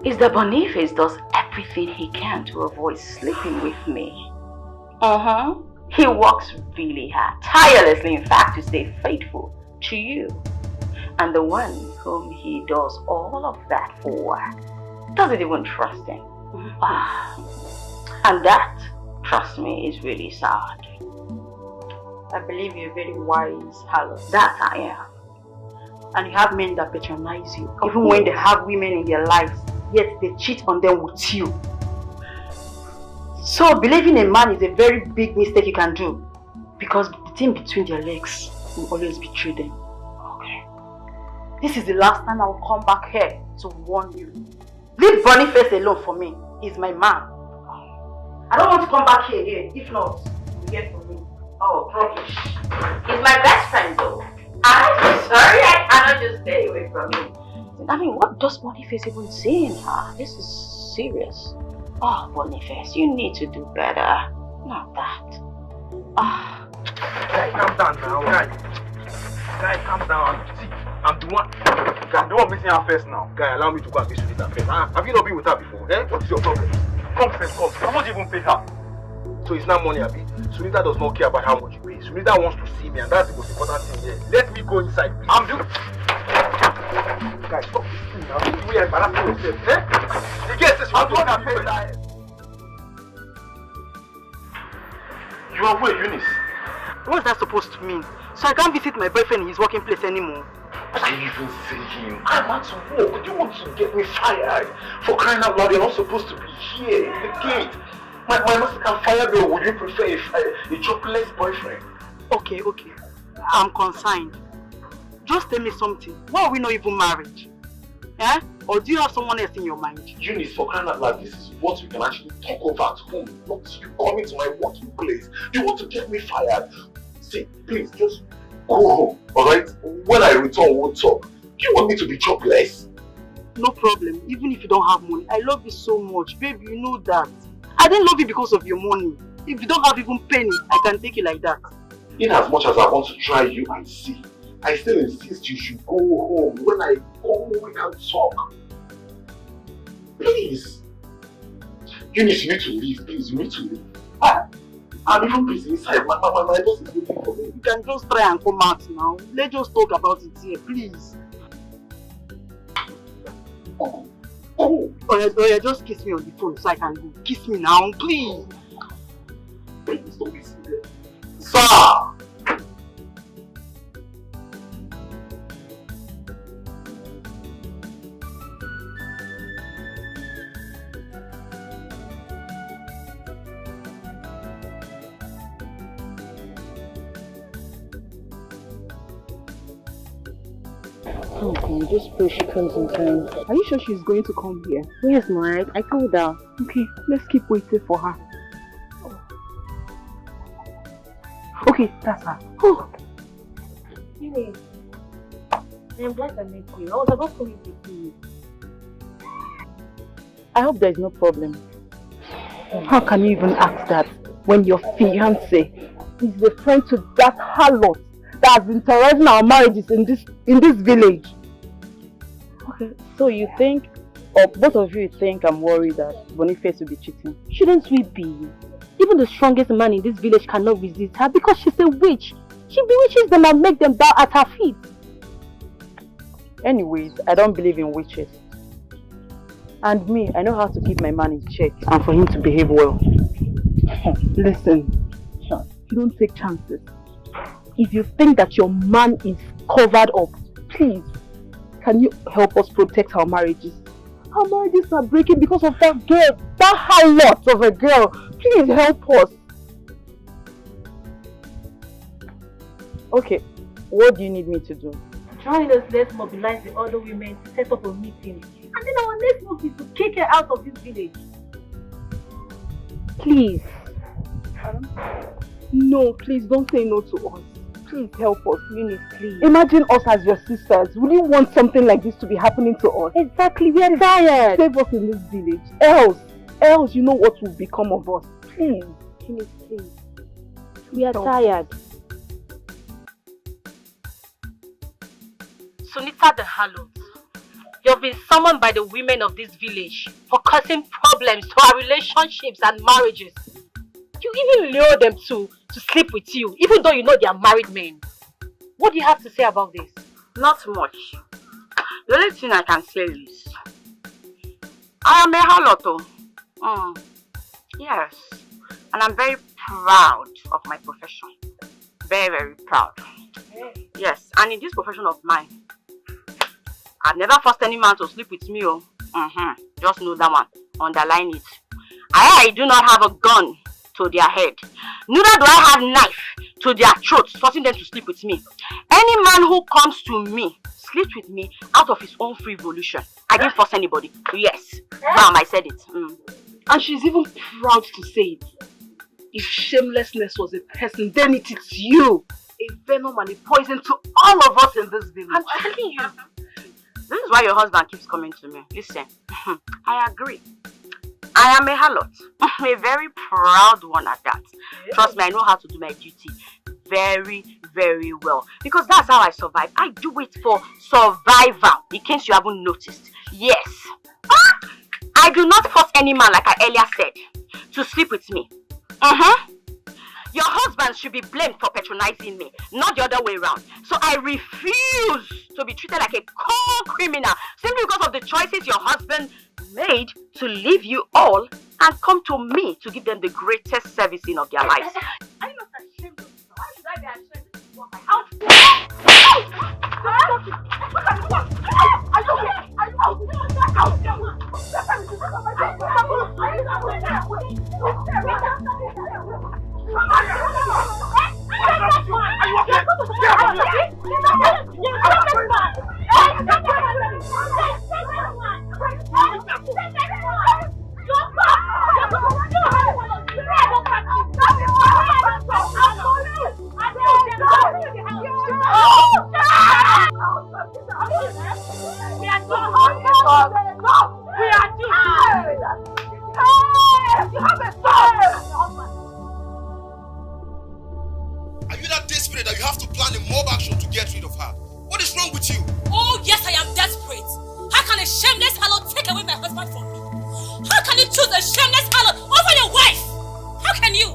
me? Is that Boniface does everything he can to avoid sleeping with me. He works really hard, tirelessly in fact, to stay faithful to you. And the one whom he does all of that for doesn't even trust him. And that, trust me, is really sad. I believe you're very wise, harlot. That I am. And you have men that patronize you, even when they have women in their lives, yet they cheat on them with you. So believing a man is a very big mistake you can do, because the thing between their legs will always betray them. Okay. This is the last time I will come back here to warn you. Leave Boniface alone for me. He's my man. I don't want to come back here again. If not, you get from me. Oh, rubbish. He's my best friend though. I'm sorry, I cannot just stay away from him. I mean, what does Boniface even see in her? This is serious. Oh, Boniface, you need to do better. Not that. Guy, calm down now, guy. Guy, calm down. See, I'm the one missing her first now. Guy, allow me to go and meet Sunita first. Have you not been with her before? Eh? What is your problem? Come first, come. How much you even pay her? So it's not money, Abi. Sunita does not care about how much you pay. Sunita wants to see me, and that's the most important thing here. Let me go inside, please. I'm doing. Guys, stop this thing now. We are embarrassing yourself, eh? You get this. I'm the one that paid that. You are where, Eunice? What's that supposed to mean? So I can't visit my boyfriend in his working place anymore. What are you even saying? I'm at work. Do you want to get me fired? For crying out loud, you're not supposed to be here in the gate. My master can fire me, or would you prefer a jobless boyfriend? Okay. I'm consigned. Just tell me something. Why are we not even married? Eh? Or do you have someone else in your mind? Eunice, for crying out loud, this is what we can actually talk over at home. Not you coming to my working place. You want to get me fired? See, please, just go home, alright? When I return, we'll talk. Do you want me to be jobless? No problem, even if you don't have money. I love you so much, baby, you know that. I didn't love you because of your money. If you don't have even penny, I can take you like that. In as much as I want to try you and see, I still insist you should go home. When I go, we can talk. Please. Eunice, you need to leave, please. You need to leave. I'm even busy inside. My boss is looking for me. You can just try and come out now. Let's just talk about it here, please. Go Oh, yeah, just kiss me on the phone so I can go. Kiss me now, please. Please don't kiss me there. Sir! Okay, just pray she comes in time. Are you sure she's going to come here? Yes, ma, I told her. Okay, let's keep waiting for her. Okay, that's her. Oh. Anyway, I'm glad I met you. I was about to meet you. I hope there is no problem. How can you even ask that when your fiancé is a friend to that harlot that has been terrorizing our marriages in this village? Okay, so you think, or both of you think I'm worried that Boniface will be cheating? Shouldn't we be? Even the strongest man in this village cannot resist her because she's a witch. She bewitches them and makes them bow at her feet. Anyways, I don't believe in witches. And me, I know how to keep my man in check and for him to behave well. Listen, you don't take chances. If you think that your man is covered up, please, can you help us protect our marriages? Our marriages are breaking because of that girl, that harlot of a girl. Please help us. Okay, what do you need me to do? Join us, let's mobilize the other women to set up a meeting. And then our next move is to kick her out of this village. Please. No, please don't say no to us. Please help us, Eunice, please. Imagine us as your sisters. Would you want something like this to be happening to us? Exactly, we are tired. Save us in this village. Else you know what will become of us. Please. Eunice, please. We are tired. Sunita the harlot, you've been summoned by the women of this village for causing problems to our relationships and marriages. You even lure them to sleep with you, even though you know they are married men. What do you have to say about this? Not much. The only thing I can say is, I am a harlot. Yes, and I'm very proud of my profession. Very, very proud. Yes, and in this profession of mine, I've never forced any man to sleep with me. Just know that one. Underline it. I do not have a gun to their head. Neither do I have knife to their throats, forcing them to sleep with me. Any man who comes to me, sleeps with me out of his own free volition. I didn't force anybody. Yes. Bam, I said it. And she's even proud to say it. If shamelessness was a person, then it is you. A venom and a poison to all of us in this village. I'm telling you. This is why your husband keeps coming to me. Listen, I agree. I am a harlot. A very proud one at that. Yeah. Trust me, I know how to do my duty very, very well. Because that's how I survive. I do it for survival, in case you haven't noticed. Yes. I do not force any man, like I earlier said, to sleep with me. Your husband should be blamed for patronizing me, not the other way around. So I refuse to be treated like a criminal simply because of the choices your husband made to leave you all and come to me to give them the greatest servicing of their lives. Are you not ashamed of yourself? Why should I be ashamed of you? Are you that desperate that you have to plan a mob action to get rid of her? What is wrong with you? Oh yes, I am desperate. How can a shameless harlot take away my husband from me? How can you choose a shameless harlot over your wife? How can you?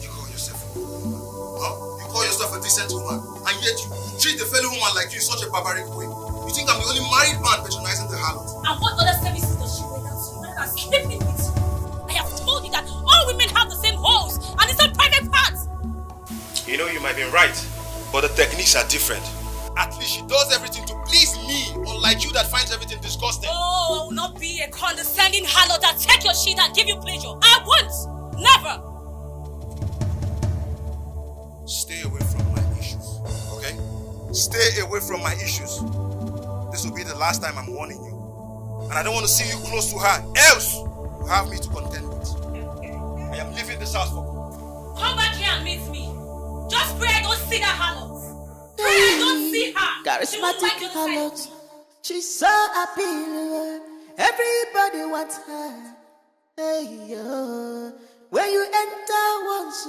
You call yourself a woman? Huh? You call yourself a decent woman, and yet you treat a fellow woman like you in such a barbaric way. You think I'm the only married man patronizing the harlot? And what other services does she render to you rather than sleeping with you? I have told you that all women have the same holes and it's a private part. You know, you might be right, but the techniques are different. At least she does everything to please me, unlike you that finds everything disgusting. Oh, I will not be a condescending harlot that take your shit and give you pleasure. I won't. Never. Stay away from my issues, okay? Stay away from my issues. This will be the last time I'm warning you. And I don't want to see you close to her, else you have me to contend with. I am leaving this house for good. Come back here and meet me. Just pray I don't see that harlot. Pray I don't see her. Charismatic harlot. She's so appealing. Everybody wants her. Hey, yo. When you enter once,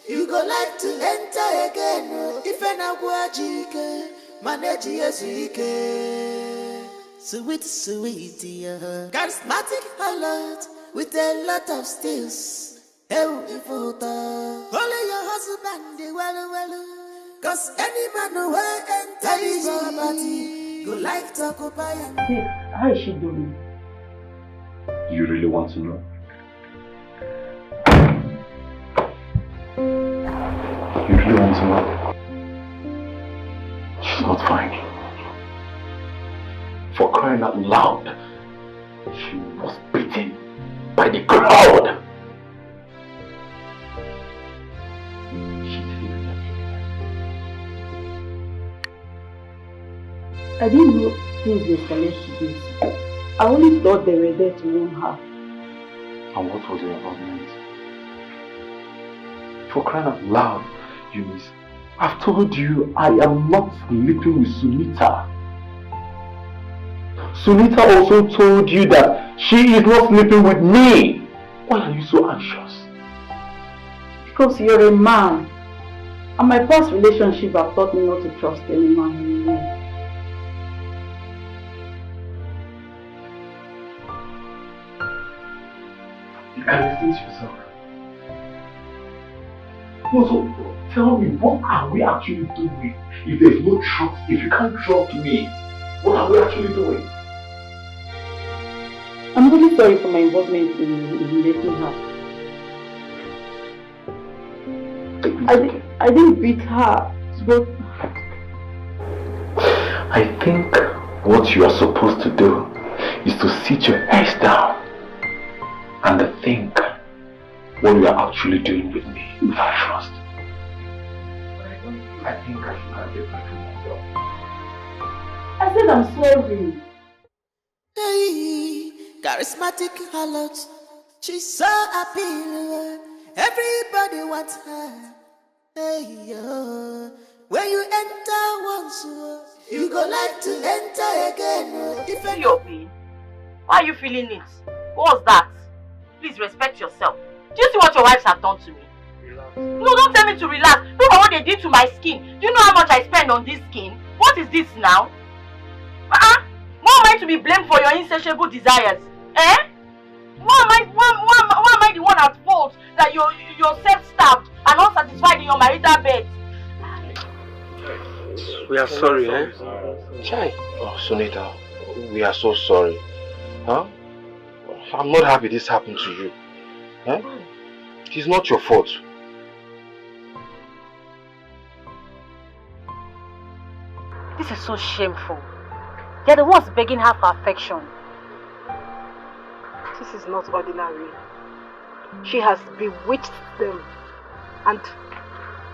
you go like to enter again. If an Ugegbe, manage Ugegbe. Sweet, sweet, yeah. Charismatic harlot with a lot of steals. Only your husband, well. Cause any man who will enter his property, go like to occupy him. Hey, how is she doing? You really want to know? You really want to know? She's not fine. For crying out loud, she was beaten by the crowd. I didn't know things were escalated to this. I only thought they were there to warn her. And what was your involvement? For crying out loud, Eunice, I've told you I am not sleeping with Sunita. Sunita also told you that she is not sleeping with me. Why are you so anxious? Because you're a man. And my past relationship have taught me not to trust any man anymore. You can listen to yourself. Also, tell me, what are we actually doing? If there's no trust, if you can't trust me, what are we actually doing? I'm really sorry for my involvement in letting her. I didn't beat her, but I think what you are supposed to do is to sit your head down and think what you are actually doing with me without trust. I think I should have get back to myself. I said I'm sorry. Hey, charismatic harlot. She's so appealing. Everybody wants her. Hey, yo. When you enter once, you go like to enter again. If your pain, why are you feeling it? What was that? Please respect yourself. Do you see what your wives have done to me? Relax. No, don't tell me to relax. Look at what they did to my skin. Do you know how much I spend on this skin? What is this now? Why am I to be blamed for your insatiable desires? Eh? Why am I the one at fault that you're self-starved and unsatisfied in your marital bed? We are sorry, eh? Chai. Oh, Sunita, we are so sorry. Huh? I'm not happy this happened to you. Huh? It's not your fault. This is so shameful. They're the ones begging her for affection. This is not ordinary. She has bewitched them. And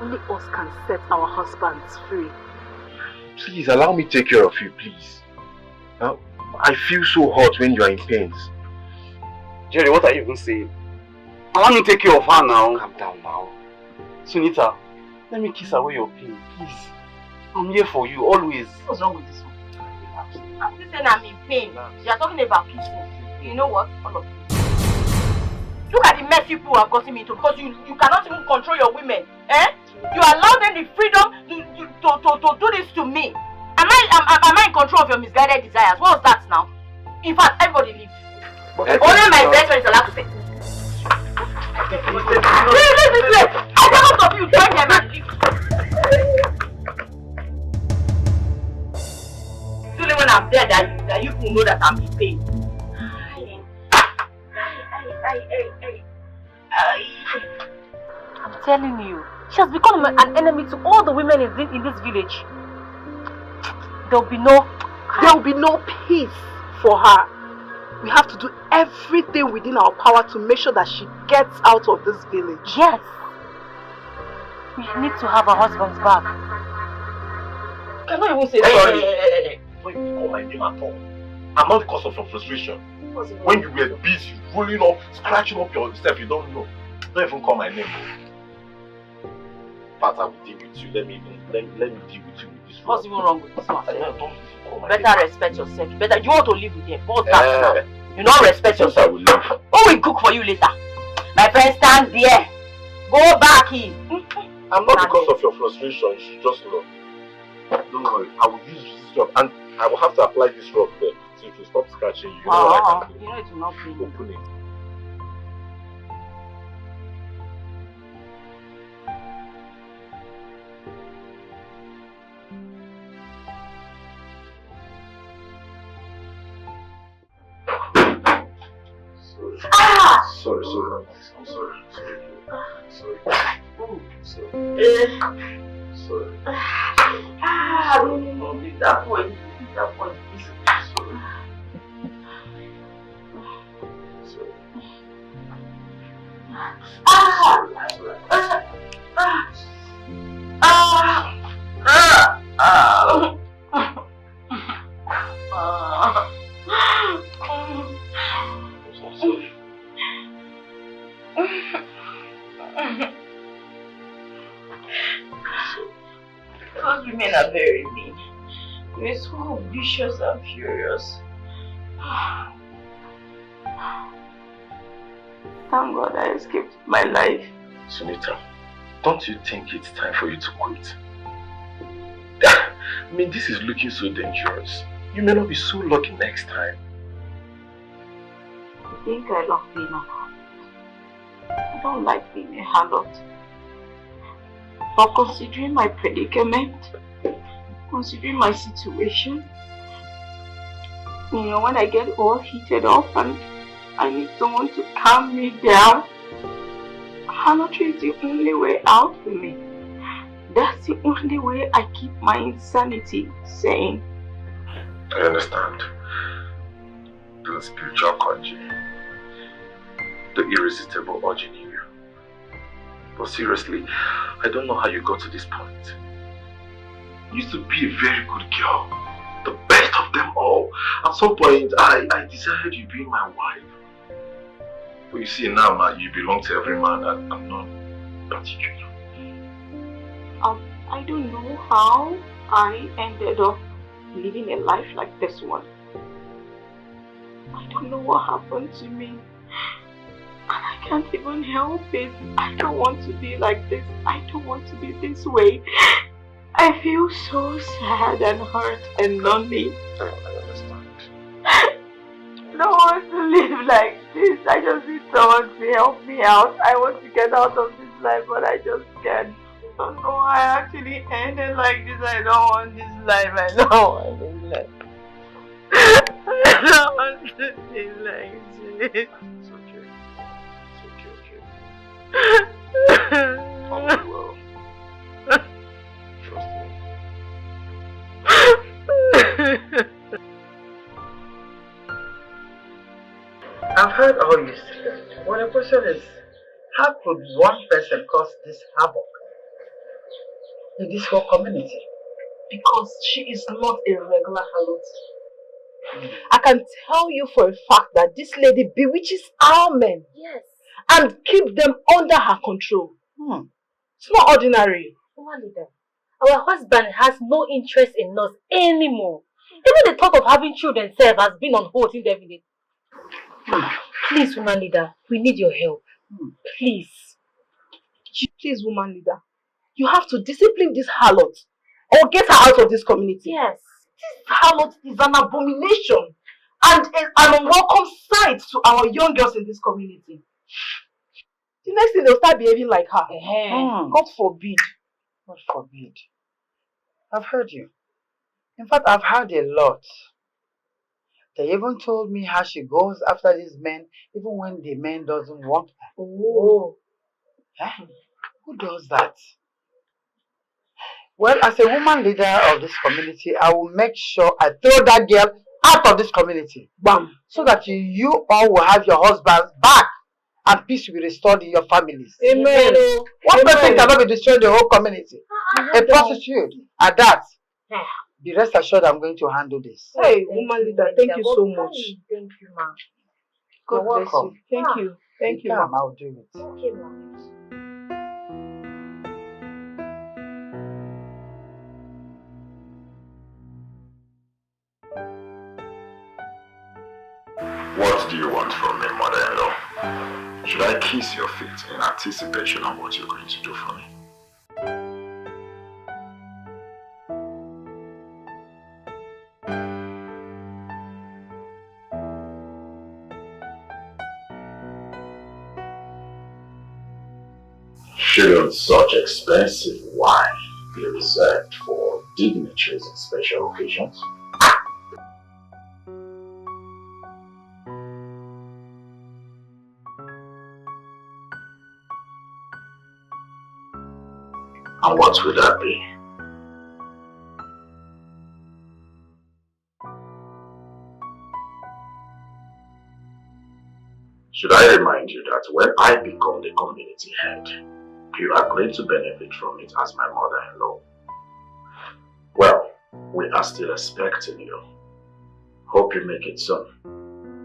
only us can set our husbands free. Please allow me to take care of you, please. Huh? I feel so hot when you are in pain. Jerry, what are you even saying? Allow me to take care of her now. Calm down now. Sunita, let me kiss away your pain, please. I'm here for you, always. What's wrong with this one? I'm just saying I'm in pain. You are talking about kissing. You know what? All of you. Look at the mess you people have gotten me into because you cannot even control your women. Eh? You allow them the freedom to do this to me. Am I in control of your misguided desires? What was that now? In fact, everybody leave. Only my best friend is allowed to say. Wait. I tell both of you, join them and leave. It's only when I'm there that you will know that I'm in pain. I'm telling you, she has become an enemy to all the women in this village. There will be no peace for her. We have to do everything within our power to make sure that she gets out of this village. Yes. We need to have her husband's back. Can I even say sorry? Hey. Don't you call my name at all. I'm not because of your frustration. When you were busy, rolling up, scratching up yourself, you don't know. Don't even call my name. But I will deal with you. Let me deal with you with this. What's even wrong with this one? Don't call my better name. Respect yourself. You want to live with them. Both now. You don't respect yourself. I will leave. Who will cook for you later? My friend stands there. Go back here. I'm not because of your frustration. You should just know. Don't worry. I will use this job and I will have to apply this rock there. So if you stop scratching, you know what I can do. You know it will not be. Open it. Sorry. I'm sorry. No, leave that point. Sorry. Those women are very mean. They're so vicious and furious. Thank God I escaped my life. Sunita, don't you think it's time for you to quit? I mean, this is looking so dangerous. You may not be so lucky next time. I think I love being a harlot. I don't like being a harlot. But considering my predicament, considering my situation, when I get all heated up and I need someone to calm me down, harlotry is the only way out for me. That's the only way I keep my insanity sane. I understand. The spiritual conjuring, the irresistible urge in you. But seriously, I don't know how you got to this point. You used to be a very good girl, the best of them all. At some point, I desired you being my wife. But you see now, you belong to every man and I'm not particular. I don't know how I ended up living a life like this one. I don't know what happened to me. And I can't even help it. I don't want to be like this. I don't want to be this way. I feel so sad and hurt and lonely. I understand. I don't want to live like this. I just need someone to help me out. I want to get out of this life, but I just can't. I don't know why I actually ended like this. I don't want this life. I don't want this life. I don't want to be like this. It's okay. It's okay. All will be well. Trust me. I've heard all you said. Well, the question is, how could one person cause this havoc in this whole community? Because she is not a regular harlot. I can tell you for a fact that this lady bewitches our men. Yes. And keep them under her control. It's not ordinary. Woman leader, our husband has no interest in us anymore. Even the thought of having children self has been on hold indefinitely. Please, woman leader, we need your help. Please. Please, woman leader. You have to discipline this harlot or get her out of this community. Yes. This harlot is an abomination and an unwelcome sight to our young girls in this community. The next thing they'll start behaving like her. God forbid. God forbid. I've heard you. In fact, I've heard a lot. They even told me how she goes after these men, even when the man doesn't want her. Oh. Huh? Who does that? Well, as a woman leader of this community, I will make sure I throw that girl out of this community. Bam! So that you all will have your husbands back and peace will be restored in your families. Amen. One person cannot be destroying the whole community. A prostitute at that. Be rest assured I'm going to handle this. Hey, woman leader, thank you so much. Thank you, ma'am. God bless you. Thank you. Thank you, ma'am. ma'am. I'll do it. Okay, ma'am. What do you want from me, mother-in-law? Should I kiss your feet in anticipation of what you're going to do for me? Shouldn't such expensive wine be reserved for dignitaries and special occasions? And what would that be? Should I remind you that when I become the community head, you are going to benefit from it as my mother-in-law? Well, we are still expecting you. Hope you make it soon,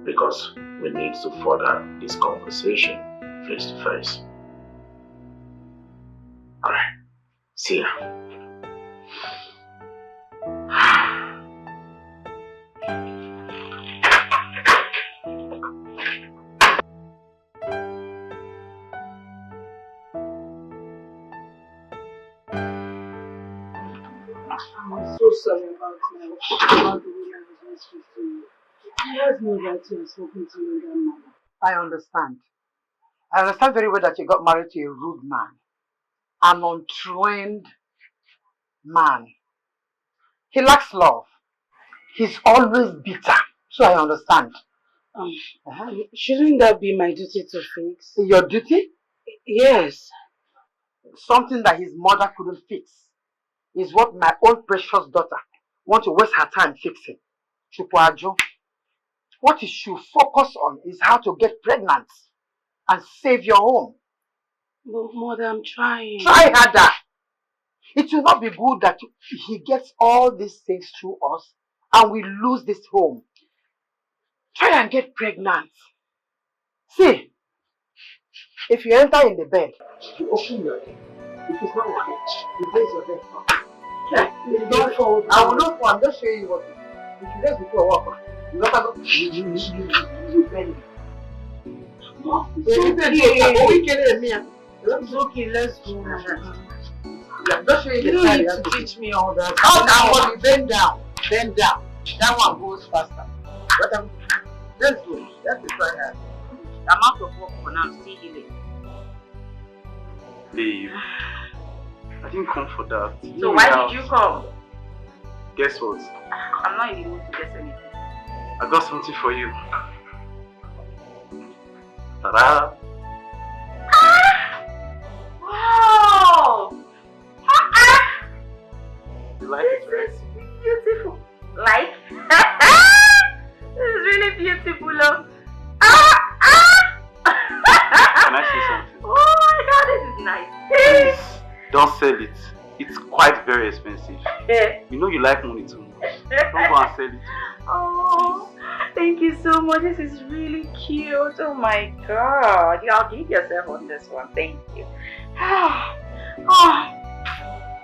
because we need to further this conversation face to face. Alright. See ya. I'm so sorry about the way I was speaking to you. I was no right to have spoken to you that manner. I understand. I understand very well that you got married to a rude man. An untrained man. He lacks love. He's always bitter. So I understand. Shouldn't that be my duty to fix? Your duty? Yes. Something that his mother couldn't fix is what my own precious daughter wants to waste her time fixing. Chupuajo. What you should focus on is how to get pregnant and save your home. But mother, I'm trying. Try harder. It will not be good that he gets all these things through us and we lose this home. Try and get pregnant. See, if you enter in the bed, you open your head. If it's not okay, you raise your head up. Don't fall. I will not fall. I'm just showing you what to do. If you raise before walk, you not go. You bend it. It's okay, let's go. Yeah, just showing You the don't side. need to teach me all that. How can one bend down? Bend down. That one goes faster. But let's go. Let's try that. I'm out of work for now. I'm still healing. Babe, I didn't come for that. So why did you come? Guess what? I'm not in the mood to guess anything. I got something for you. Ta-da! Wow! You like it, right? This is beautiful. Like? This is really beautiful, love. Can I say something? Oh my god, this is nice. Please, don't sell it. It's quite very expensive. You know you like money too much. Don't go and sell it. Oh, thank you so much. This is really cute. Oh my god. I'll give yourself on this one. Thank you. Oh,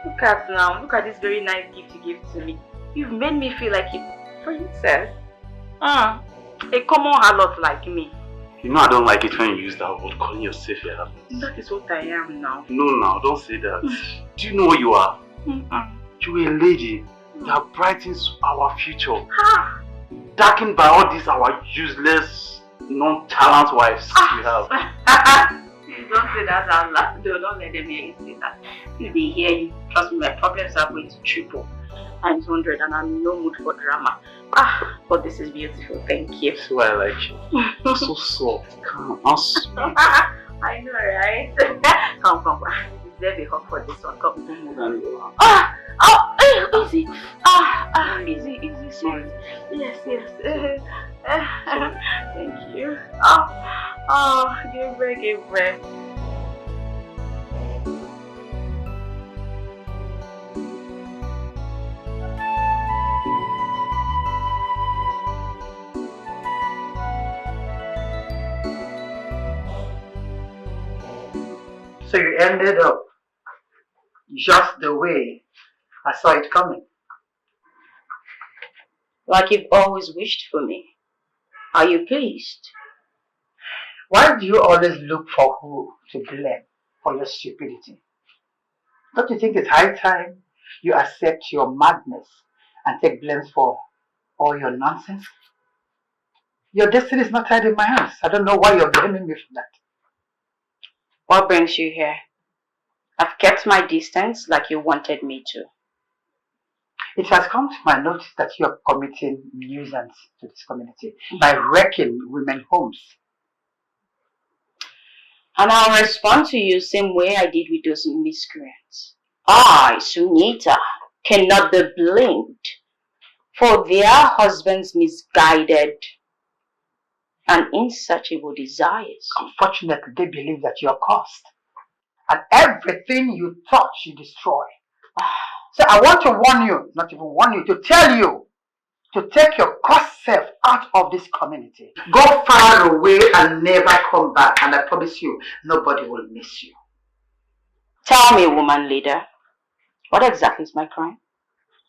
look at now. Look at this very nice gift you gave to me. You've made me feel like a princess. A common harlot like me. You know I don't like it when you use that word, calling yourself a harlot. That is what I am now. No, don't say that. Do you know what you are? You're a lady that brightens our future. Darkened by all these our useless, non-talent wives we have. You don't say that out loud. Don't let them hear you say that. If they hear you, trust me, my problems are going to triple. times 100 and I'm in no mood for drama. But this is beautiful. Thank you. That's why I like you. So soft, calm, and sweet. I know, right? Come. There be hot for this one. Come. Easy. Easy. Sorry. Yes. Thank you. Give break. So you ended up just the way I saw it coming. Like you've always wished for me. Are you pleased? Why do you always look for who to blame for your stupidity? Don't you think it's high time you accept your madness and take blame for all your nonsense? Your destiny is not tied in my hands. I don't know why you're blaming me for that. What brings you here? I've kept my distance like you wanted me to. It has come to my notice that you are committing nuisance to this community by wrecking women's homes. And I'll respond to you same way I did with those miscreants. I, Sunita, cannot be blamed for their husbands' misguided and insatiable desires. Unfortunately, they believe that you're cursed. And everything you touch, you destroy. So I want to warn you, not even warn you, to tell you to take your cursed self out of this community. Go far away and never come back. And I promise you, nobody will miss you. Tell me, woman leader, what exactly is my crime?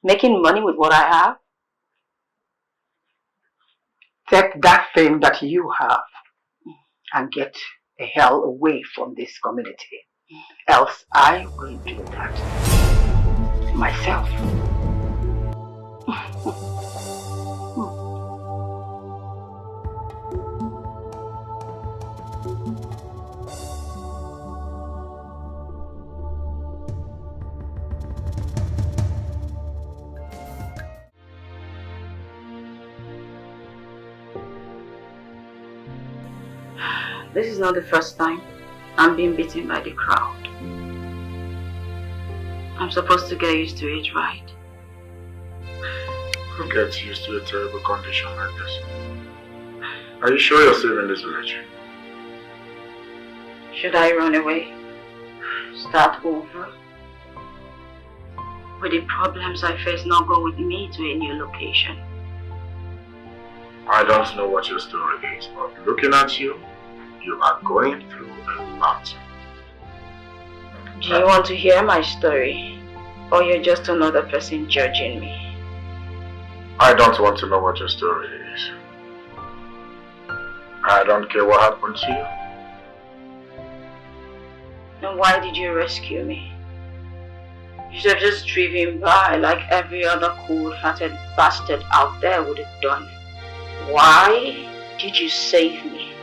Making money with what I have? Take that thing that you have and get the hell away from this community. Else I will do that myself. This is not the first time I'm being beaten by the crowd. I'm supposed to get used to it, right? Who gets used to a terrible condition like this? Are you sure you're safe in this village? Should I run away? Start over? Will the problems I face not go with me to a new location? I don't know what your story is, but looking at you, you are going through a lot. Do you want to hear my story? Or you're just another person judging me? I don't want to know what your story is. I don't care what happened to you. Then why did you rescue me? You should have just driven by like every other cold-hearted bastard out there would have done. Why did you save me?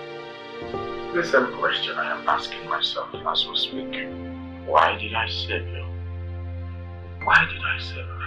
The same question I am asking myself as we speak. Why did I save you? Why did I save you?